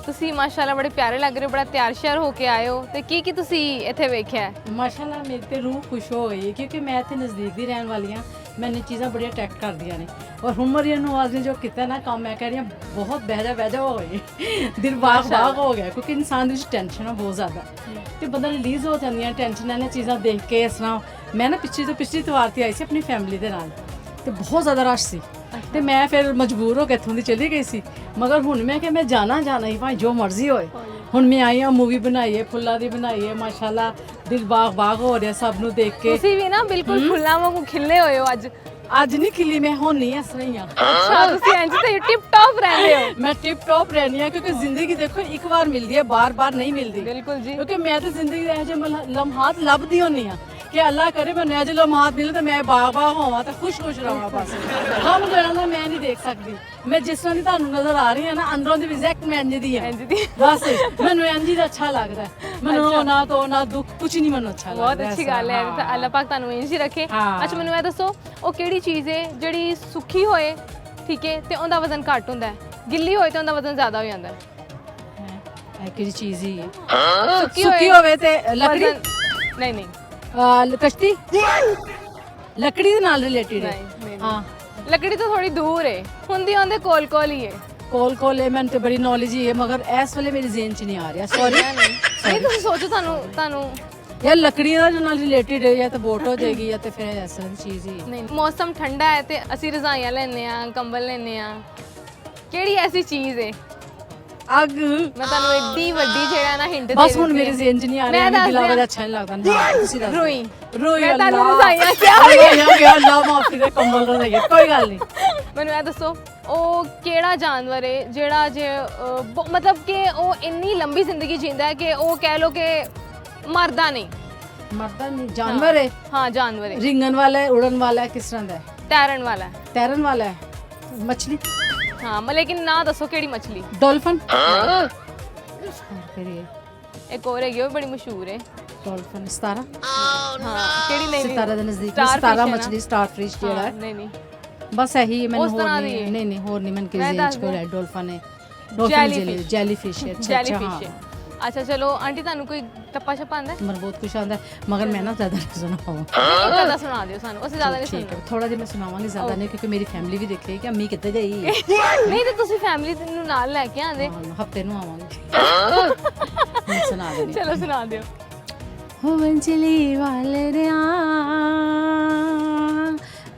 Speaker 1: ਤੁਸੀਂ ਮਾਸ਼ਾਅੱਲਾ ਬੜੇ ਪਿਆਰੇ ਲੱਗ ਰਹੇ ਹੋ, ਬੜਾ ਤਿਆਰ ਸ਼ਿਆਰ ਹੋ ਕੇ ਆਏ ਹੋ, ਤੇ ਕੀ ਤੁਸੀਂ ਇੱਥੇ ਵੇਖਿਆ?
Speaker 6: ਮਾਸ਼ਾਅੱਲਾ ਮੇਰੀ ਤੇ ਰੂਹ ਖੁਸ਼ ਹੋ ਗਈ ਕਿਉਂਕਿ ਮੈਂ ਇੱਥੇ ਨਜ਼ਦੀਕ ਦੀ ਰਹਿਣ ਵਾਲੀ ਹਾਂ। ਮੈਨੂੰ ਚੀਜ਼ਾਂ ਬੜੀਆਂ ਅਟਰੈਕਟ ਕਰਦੀਆਂ ਨੇ ਔਰ ਹੁਮਰੀਆ ਨਵਾਜ਼ ਨੇ ਜੋ ਕੀਤਾ ਨਾ ਕੰਮ, ਮੈਂ ਕਹਿ ਰਹੀ ਹਾਂ ਬਹੁਤ ਬਹਿਜਾ ਹੋ ਗਈ, ਦਿਲ ਬਾਗ ਹੋ ਗਿਆ ਕਿਉਂਕਿ ਇਨਸਾਨ ਦੇ ਵਿੱਚ ਟੈਨਸ਼ਨ ਆ ਬਹੁਤ ਜ਼ਿਆਦਾ ਤੇ ਬੰਦਾ ਰਿਲੀਜ਼ ਹੋ ਜਾਂਦੀਆਂ ਟੈਨਸ਼ਨਾਂ ਨੇ ਚੀਜ਼ਾਂ ਦੇਖ ਕੇ। ਇਸ ਤਰ੍ਹਾਂ ਮੈਂ ਨਾ ਪਿਛਲੀ ਤਵਾਰ ਤੇ ਆਈ ਸੀ ਆਪਣੀ ਫੈਮਿਲੀ ਦੇ ਨਾਲ ਤੇ ਬਹੁਤ ਜ਼ਿਆਦਾ ਰਸ਼ ਸੀ ਤੇ ਮੈਂ ਫਿਰ ਮਜਬੂਰ ਹੋ ਕੇ ਇੱਥੋਂ ਦੀ ਚਲੀ ਗਈ ਸੀ, ਮਗਰ ਹੁਣ ਮੈਂ ਕਿ ਮੈਂ ਜਾਣਾ ਹੀ ਭਾਵੇਂ ਜੋ ਮਰਜ਼ੀ ਹੋਏ। ਹੁਣ ਮੈਂ ਆਈ ਹਾਂ, ਮੂਵੀ ਬਣਾਈ ਹੈ, ਫੁੱਲਾਂ ਦੀ ਬਣਾਈ ਹੈ, ਮਾਸ਼ਾਅੱਲਾ ਦਿਲ ਬਾਗ ਹੋ ਰਿਹਾ ਸਭ ਨੂੰ ਦੇਖ ਕੇ।
Speaker 1: ਤੁਸੀਂ ਵੀ ਨਾ ਬਿਲਕੁਲ ਫੁੱਲਾਂ ਵਾਂਗੂ ਖਿਲੇ ਹੋਏ ਹੋ
Speaker 6: ਅੱਜ ਨਹੀਂ ਖਿਲੀ ਮੈਂ, ਹੁਣ ਨਹੀਂ ਇਸ ਤਰ੍ਹਾਂ ਹੀ ਆ।
Speaker 1: ਅੱਛਾ, ਤੁਸੀਂ ਇੰਜ ਤੇ ਟਿਪ ਟੌਪ ਰਹਿੰਦੇ ਹੋ।
Speaker 6: ਮੈਂ ਟਿਪ ਟੌਪ ਰਹਿਣੀ ਆ ਕਿਉਂਕਿ ਜ਼ਿੰਦਗੀ ਦੇਖੋ ਇੱਕ ਵਾਰ ਮਿਲਦੀ ਹੈ, ਬਾਰ-ਬਾਰ ਨਹੀਂ ਮਿਲਦੀ।
Speaker 1: ਬਿਲਕੁਲ ਜੀ।
Speaker 6: ਕਿਉਂਕਿ ਮੈਂ ਤਾਂ ਜ਼ਿੰਦਗੀ ਦੇ ਇਹੋ ਜਿਹੇ ਲਮਹਾਤ ਲੱਭਦੀ ਹੁੰਨੀ ਆ ਕਿ ਅੱਲਾਹ ਕਰੇ ਮੈਨੂੰ ਇਹੋ ਜਿਹੇ ਲਮਹਾਤ ਮਿਲੇ ਤਾਂ ਮੈਂ ਬਾਗ ਹੋਵਾਂ ਤਾਂ ਖੁਸ਼ ਰਹਾਂ ਬਸ। ਹਮ ਜਿਹੜਾ ਨਾ ਮੈਂ ਨਹੀਂ ਦੇਖ ਸਕਦੀ, ਮੈਂ ਜਿਸ ਤਰ੍ਹਾਂ ਦੀ ਤੁਹਾਨੂੰ ਨਜ਼ਰ ਆ ਰਹੀ ਹਾਂ ਨਾ ਅੰਦਰੋਂ ਦੀ ਐਗਜ਼ੈਕਟ ਮੈਂ ਇੰਜ ਦੀ ਹਾਂ ਬਸ। ਮੈਨੂੰ ਇੰਜ ਦਾ ਅੱਛਾ ਲੱਗਦਾ, ਮੈਨੂੰ ਨਾ ਦੁੱਖ ਕੁਝ ਨਹੀਂ ਮੈਨੂੰ ਅੱਛਾ ਲੱਗਦਾ।
Speaker 1: ਬਹੁਤ ਅੱਛੀ ਗੱਲ ਹੈ, ਅੱਲਾਹ ਪਾਕ ਤੁਹਾਨੂੰ ਇੰਜ ਹੀ ਰੱਖੇ। ਅੱਛਾ ਮੈਨੂੰ ਇਹ ਦੱਸੋ, ਉਹ ਕਿਹੜੀ ਚੀਜ਼ ਹੈ ਜਿਹੜੀ ਸੁੱਕੀ ਹੋਏ ਠੀਕ ਹੈ ਤੇ ਉਹਦਾ ਵਜ਼ਨ ਘੱਟ ਹੁੰਦਾ ਹੈ, ਗਿੱਲੀ ਹੋਏ ਤੇ ਉਹਦਾ ਵਜ਼ਨ ਜ਼ਿਆਦਾ ਹੋ ਜਾਂਦਾ ਹੈ?
Speaker 6: ਇਹ ਕਿਹੜੀ ਚੀਜ਼ ਹੀ ਹੈ?
Speaker 1: ਸੁੱਕੀ
Speaker 6: ਹੋਵੇ ਤੇ ਲੱਕੜੀ?
Speaker 1: ਨਹੀਂ
Speaker 6: ਕਸ਼ਤੀ ਲੱਕੜੀ ਦੇ ਨਾਲ ਰਿਲੇਟਡ ਹੈ।
Speaker 1: ਨਹੀਂ
Speaker 6: ਹਾਂ,
Speaker 1: ਲੱਕੜੀ ਤੋਂ ਥੋੜੀ ਦੂਰ ਹੈ, ਹੁੰਦੀ ਉਹਦੇ ਕੋਲ ਹੀ ਹੈ।
Speaker 6: ਕੋਲ ਹੈ, ਮੈਨੂੰ ਤੇ ਬੜੀ ਨੌਲੇਜ ਹੀ ਹੈ ਮਗਰ ਇਸ ਵੇਲੇ ਮੇਰੇ ਜ਼ਿਹਨ 'ਚ ਨਹੀਂ ਆ ਰਿਹਾ। ਸੌਰੀ
Speaker 1: ਨਹੀਂ ਤੁਸੀਂ ਸੋਚੋ, ਤੁਹਾਨੂੰ
Speaker 6: ਯਾਰ ਲੱਕੜੀ ਨਾਲ ਰਿਲੇਟਡ ਹੈ ਜਾਂ ਤਾਂ ਬੋਟ ਹੋ ਜਾਏਗੀ ਜਾਂ ਤੇ ਫਿਰ ਇਸ ਤਰ੍ਹਾਂ ਦੀ ਚੀਜ਼ ਹੀ ਹੈ।
Speaker 1: ਨਹੀਂ, ਮੌਸਮ ਠੰਡਾ ਹੈ ਤੇ ਅਸੀਂ ਰਜ਼ਾਈਆਂ ਲੈਂਦੇ ਆ, ਕੰਬਲ ਲੈਂਦੇ ਆ, ਕਿਹੜੀ ਐਸੀ ਚੀਜ਼ ਹੈ?
Speaker 6: ਅੱਗ।
Speaker 1: ਮੈਂ ਤੁਹਾਨੂੰ ਏਡੀ ਵੱਡੀ ਜਿਹੜਾ ਨਾ ਹਿੰਟ ਦੇ
Speaker 6: ਬਸ ਹੁਣ ਮੇਰੇ ਜ਼ਿਹਨ 'ਚ ਨਹੀਂ ਆ ਰਿਹਾ, ਮੈਨੂੰ ਦਿਲਾਂ ਅੱਛਾ ਨਹੀਂ ਲੱਗਦਾ ਨਾ। ਤੁਸੀਂ ਦੱਸੋ।
Speaker 1: ਰੋਈ
Speaker 6: ਮੈਂ
Speaker 1: ਤੁਹਾਨੂੰ
Speaker 6: ਅੱਲਾਹ
Speaker 1: ਰਜ਼ਾਈਆਂ ਕਿਹਾ
Speaker 6: ਅੱਲਾਹ ਮਾਫੀ ਦੇ ਕੰਬਲ ਰਜ਼ਾਈਆਂ ਕੋਈ ਗੱਲ ਨਹੀਂ।
Speaker 1: ਮੈਨੂੰ ਇਹ ਦੱਸੋ, ਉਹ ਕਿਹੜਾ ਜਾਨਵਰ ਹੈ ਜਿਹੜਾ ਮਤਲਬ ਕਿ ਉਹ ਇੰਨੀ ਲੰਬੀ ਜ਼ਿੰਦਗੀ ਜੀਂਦਾ ਹੈ ਕਿ ਉਹ ਕਹਿ ਲੋ ਕਿ ਮਰਦਾ ਨਹੀਂ?
Speaker 6: ਮਰਦਾ ਨਹੀਂ, ਜਾਨਵਰ ਹੈ।
Speaker 1: ਹਾਂ ਜਾਨਵਰ ਹੈ।
Speaker 6: ਰਿੰਗਣ ਵਾਲਾ ਹੈ, ਉੜਨ ਵਾਲਾ ਹੈ, ਕਿਸ ਤਰ੍ਹਾਂ ਦਾ ਹੈ?
Speaker 1: ਤੈਰਨ ਵਾਲਾ ਹੈ।
Speaker 6: ਤੈਰਨ ਵਾਲਾ ਹੈ। ਮਛਲੀ?
Speaker 1: ਹਾਂ ਲੇਕਿਨ ਨਾ ਦੱਸੋ ਕਿਹੜੀ ਮਛਲੀ?
Speaker 6: ਡੋਲਫਨ?
Speaker 1: ਇੱਕ ਹੋਰ ਹੈਗੀ ਉਹ ਬੜੀ ਮਸ਼ਹੂਰ ਹੈ।
Speaker 6: ਡੋਲਫਨ? ਸਤਾਰਾ?
Speaker 1: ਹਾਂ ਕਿਹੜੀ? ਨਹੀਂ
Speaker 6: ਸਤਾਰਾ ਦੇ ਨਜ਼ਦੀਕ ਸਤਾਰਾ ਮਛਲੀ, ਸਟਾਰ ਫਿਸ਼ ਜਿਹੜਾ ਹੈ।
Speaker 1: ਨਹੀਂ
Speaker 6: ਬਸ ਇਹੀ ਮੈਨੂੰ
Speaker 1: ਉਸ
Speaker 6: ਹੋਰ
Speaker 1: ਤਰ੍ਹਾਂ
Speaker 6: ਨਹੀਂ।
Speaker 1: ਦੀ
Speaker 6: ਨਹੀਂ ਹੋਰ ਨਹੀਂ ਮੈਨੂੰ
Speaker 1: ਮੈਂ
Speaker 6: ਕਿਸੇ
Speaker 1: ਦੱਸ
Speaker 6: ਕੋਲ
Speaker 1: ਦਿਆਂ।
Speaker 6: ਹੈ। ਡੋਲਫਨ ਹੈ, ਡੋਲਫਨ ਜੈਲੀ ਫਿਸ਼ ਹੈ। ਅੱਛਾ
Speaker 1: ਜੈਲੀਫਿਸ਼ ਹੈ। ਅੱਛਾ ਚਲੋ ਆਂਟੀ, ਤੁਹਾਨੂੰ ਕੋਈ ਟੱਪਾ ਛਪਾ ਆਂਦਾ?
Speaker 6: ਮੈਨੂੰ ਬਹੁਤ ਕੁਝ ਆਉਂਦਾ ਮਗਰ ਮੈਂ ਨਾ ਜ਼ਿਆਦਾ ਨਹੀਂ ਸੁਣਾਵਾਂ।
Speaker 1: ਇੱਕ ਅੱਧਾ ਸੁਣਾ ਦਿਓ ਸਾਨੂੰ, ਅਸੀਂ ਜ਼ਿਆਦਾ ਨਹੀਂ
Speaker 6: ਠੀਕ ਹੈ,
Speaker 1: ਸੁਣਨਾ।
Speaker 6: ਥੋੜਾ ਜਿਹਾ ਮੈਂ ਸੁਣਾਵਾਂਗੀ, ਜ਼ਿਆਦਾ ਨਹੀਂ ਕਿਉਂਕਿ ਮੇਰੀ ਫੈਮਿਲੀ ਵੀ ਦੇਖੇਗੀ ਕਿ ਅੰਮੀ ਕਿੱਥੇ ਗਈ।
Speaker 1: ਨਹੀਂ ਤੇ ਤੁਸੀਂ ਫੈਮਿਲੀ ਨੂੰ ਨਾਲ ਲੈ ਕੇ ਆਂਦੇ।
Speaker 6: ਹਫਤੇ ਨੂੰ ਆਵਾਂਗੀ। ਮੈਂ ਸੁਣਾ ਦੇਣੀ।
Speaker 1: ਚਲੋ ਸੁਣਾ ਦਿਓ।
Speaker 6: ਹੋ ਵੰਜਲੀ ਵਾਲਰਿਆਂ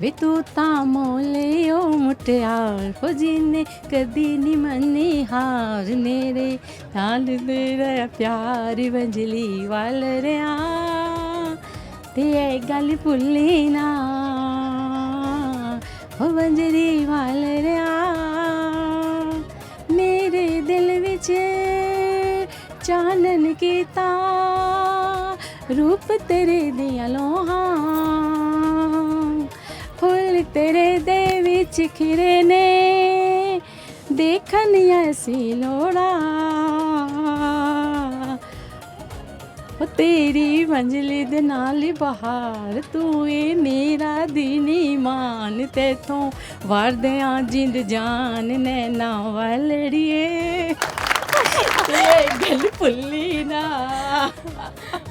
Speaker 6: ਵੇ ਤੂੰ ਤਾਂ ਮੋਲਿਓ ਮੁਟਿਆਰ ਹੋ ਜਿਨੇ ਕਦੀ ਨੀ ਮੰਨੀ ਹਾਰ ਮੇਰੇ ਨਾਲ ਤੇਰਾ ਪਿਆਰ ਵੰਜਲੀ ਵਾਲਰਿਆਂ ਤੇ ਇਹ ਗੱਲ ਭੁੱਲੀ ਨਾ ਹੋ ਵੰਜਲੀ ਵਾਲਰਿਆਂ ਮੇਰੇ ਦਿਲ ਵਿੱਚ ਚਾਨਣ ਕੀਤਾ ਰੂਪ ਤੇਰੇ ਦੀਆਂ ਲੋਹਾਂ ਫੁੱਲ ਤੇਰੇ ਦੇ ਵਿੱਚ ਖਿਰੇ ਨੇ ਦੇਖਣ ਐਸੀ ਲੋੜਾ ਉਹ ਤੇਰੀ ਮੰਜ਼ਲੀ ਦੇ ਨਾਲ ਹੀ ਬਹਾਰ ਤੂੰ ਏ ਮੇਰਾ ਦੀਨੀ ਮਾਨ ਤੇਥੋਂ ਵਰਦਿਆਂ ਜਿੰਦ ਜਾਨ ਨੈਣਾ ਵਾਲੜੀਏ ਇਹ ਗੱਲ ਭੁੱਲੀ ਨਾ।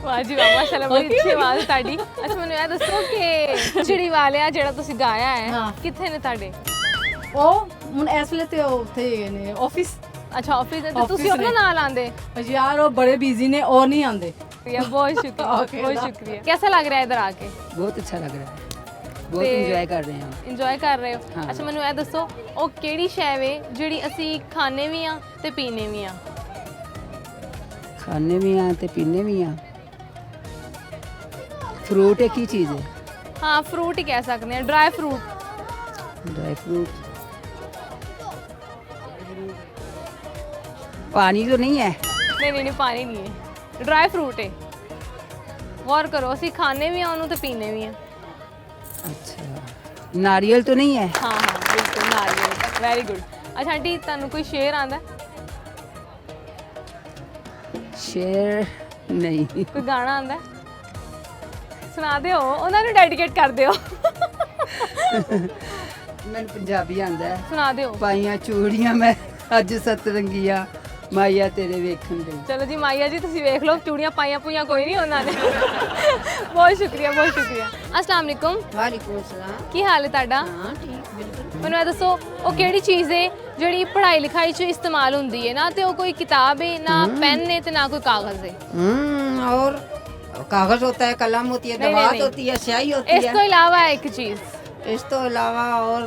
Speaker 1: ਵਾਹ ਜੀ ਵਾਹ, ਮਾਸ਼ਾਅੱਲਾ ਬੜੀ ਅੱਛੀ ਆਵਾਜ਼ ਹੈ ਤੁਹਾਡੀ। ਅੱਛਾ ਮੈਨੂੰ ਇਹ ਦੱਸੋ ਕਿ ਚਿੜੀ ਵਾਲਿਆ ਜਿਹੜਾ ਤੁਸੀਂ ਗਾਇਆ ਹੈ ਕਿੱਥੇ ਨੇ ਤੁਹਾਡੇ?
Speaker 6: ਉਹ ਹੁਣ ਇਸ ਵੇਲੇ ਤੇ ਉੱਥੇ ਹੈਗੇ ਨੇ ਆਫਿਸ।
Speaker 1: ਅੱਛਾ ਆਫਿਸ ਹੈ ਤੇ ਤੁਸੀਂ ਆਪਣਾ ਨਾਲ ਆਂਦੇ?
Speaker 6: यार वो बड़े बिजी ने और नहीं आते।
Speaker 1: बहुत शुक्रिया बहुत शुक्रिया। कैसा लग रहा है इधर आके?
Speaker 7: बहुत अच्छा लग रहा है, बहुत ਇੰਜੋਏ ਕਰ ਰਹੇ ਹਾਂ।
Speaker 1: ਇੰਜੋਏ ਕਰ ਰਹੇ ਹੋ? ਅੱਛਾ ਮੈਨੂੰ ਇਹ ਦੱਸੋ, ਉਹ ਕਿਹੜੀ ਸ਼ੈ ਵੇ ਜਿਹੜੀ ਅਸੀਂ ਖਾਣੇ ਵੀ ਆ ਤੇ ਪੀਣੇ ਵੀ ਆ?
Speaker 7: ਖਾਣੇ ਵੀ ਆ ਤੇ ਪੀਣੇ ਵੀ ਆ। फ्रूट एक ही चीज़ है।
Speaker 1: ਹਾਂ ਫਰੂਟ ਹੀ ਕਹਿ ਸਕਦੇ ਹਾਂ, ਡਰਾਈ ਫਰੂਟ।
Speaker 7: ड्राई फ्रूट पानी तो नहीं है।
Speaker 1: ਨਹੀਂ ਨਹੀਂ ਨਹੀਂ ਪਾਣੀ ਨਹੀਂ ਹੈ, ਡਰਾਈ ਫਰੂਟ ਹੈ। ਗੌਰ ਕਰੋ, ਅਸੀਂ ਖਾਣੇ ਵੀ ਆ ਉਹਨੂੰ ਤੇ ਪੀਣੇ ਵੀ ਆ।
Speaker 7: अच्छा नारियल तो नहीं है।
Speaker 1: ਹਾਂ ਹਾਂ ਬਿਲਕੁਲ ਨਾਰੀਅਲ, ਵੈਰੀ ਗੁੱਡ। ਅੱਛਾ ਆਂਟੀ ਤੁਹਾਨੂੰ ਕੋਈ ਸ਼ੇਰ ਆਂਦਾ,
Speaker 7: शेर नहीं।
Speaker 1: ਕੋਈ ਗਾਣਾ ਆਂਦਾ? ਸੁਣਾ ਦਿਓ, ਉਹਨਾਂ ਨੂੰ ਡੈਡੀਕੇਟ ਕਰ ਦਿਓ।
Speaker 7: मैंने पंजाबी आंदा है।
Speaker 1: ਸੁਣਾ ਦਿਓ।
Speaker 7: पाइयां चूड़ियां मैं अज सतरंगिया माया तेरे वेखन गई।
Speaker 1: ਚਲੋ ਜੀ ਮਾਈਆ ਜੀ ਤੁਸੀਂ ਵੇਖ ਲਓ, ਚੂੜੀਆਂ ਪਾਈਆਂ ਪੂਈਆਂ ਕੋਈ ਨਹੀਂ ਉਹਨਾਂ ਨੇ। ਬਹੁਤ ਸ਼ੁਕਰੀਆ, ਬਹੁਤ ਸ਼ੁਕਰੀਆ। ਅਸਲਾਮ ਵਾਲੇਕੁਮ,
Speaker 7: वालेकुम सलाम।
Speaker 1: ਕੀ ਹਾਲ ਹੈ ਤੁਹਾਡਾ?
Speaker 7: हाँ ठीक बिल्कुल।
Speaker 1: ਮੈਨੂੰ ਇਹ ਦੱਸੋ, ਉਹ ਕਿਹੜੀ ਚੀਜ਼ ਹੈ ਜਿਹੜੀ ਪੜ੍ਹਾਈ ਲਿਖਾਈ 'ਚ ਇਸਤੇਮਾਲ ਹੁੰਦੀ ਹੈ? ਨਾ ਤੇ ਉਹ ਕੋਈ ਕਿਤਾਬ ਹੈ, ਨਾ ਪੈਨ ਹੈ, ਤੇ ਨਾ ਕੋਈ ਕਾਗਜ਼ ਹੈ।
Speaker 7: और कागज होता है, कलम होती है,
Speaker 1: नहीं,
Speaker 7: दवात
Speaker 1: नहीं।
Speaker 7: होती है, स्याही होती
Speaker 1: ਇਸ
Speaker 7: है।
Speaker 1: ਤੋਂ ਇਲਾਵਾ ਹੈ ਇੱਕ ਚੀਜ਼,
Speaker 7: इस तो अलावा और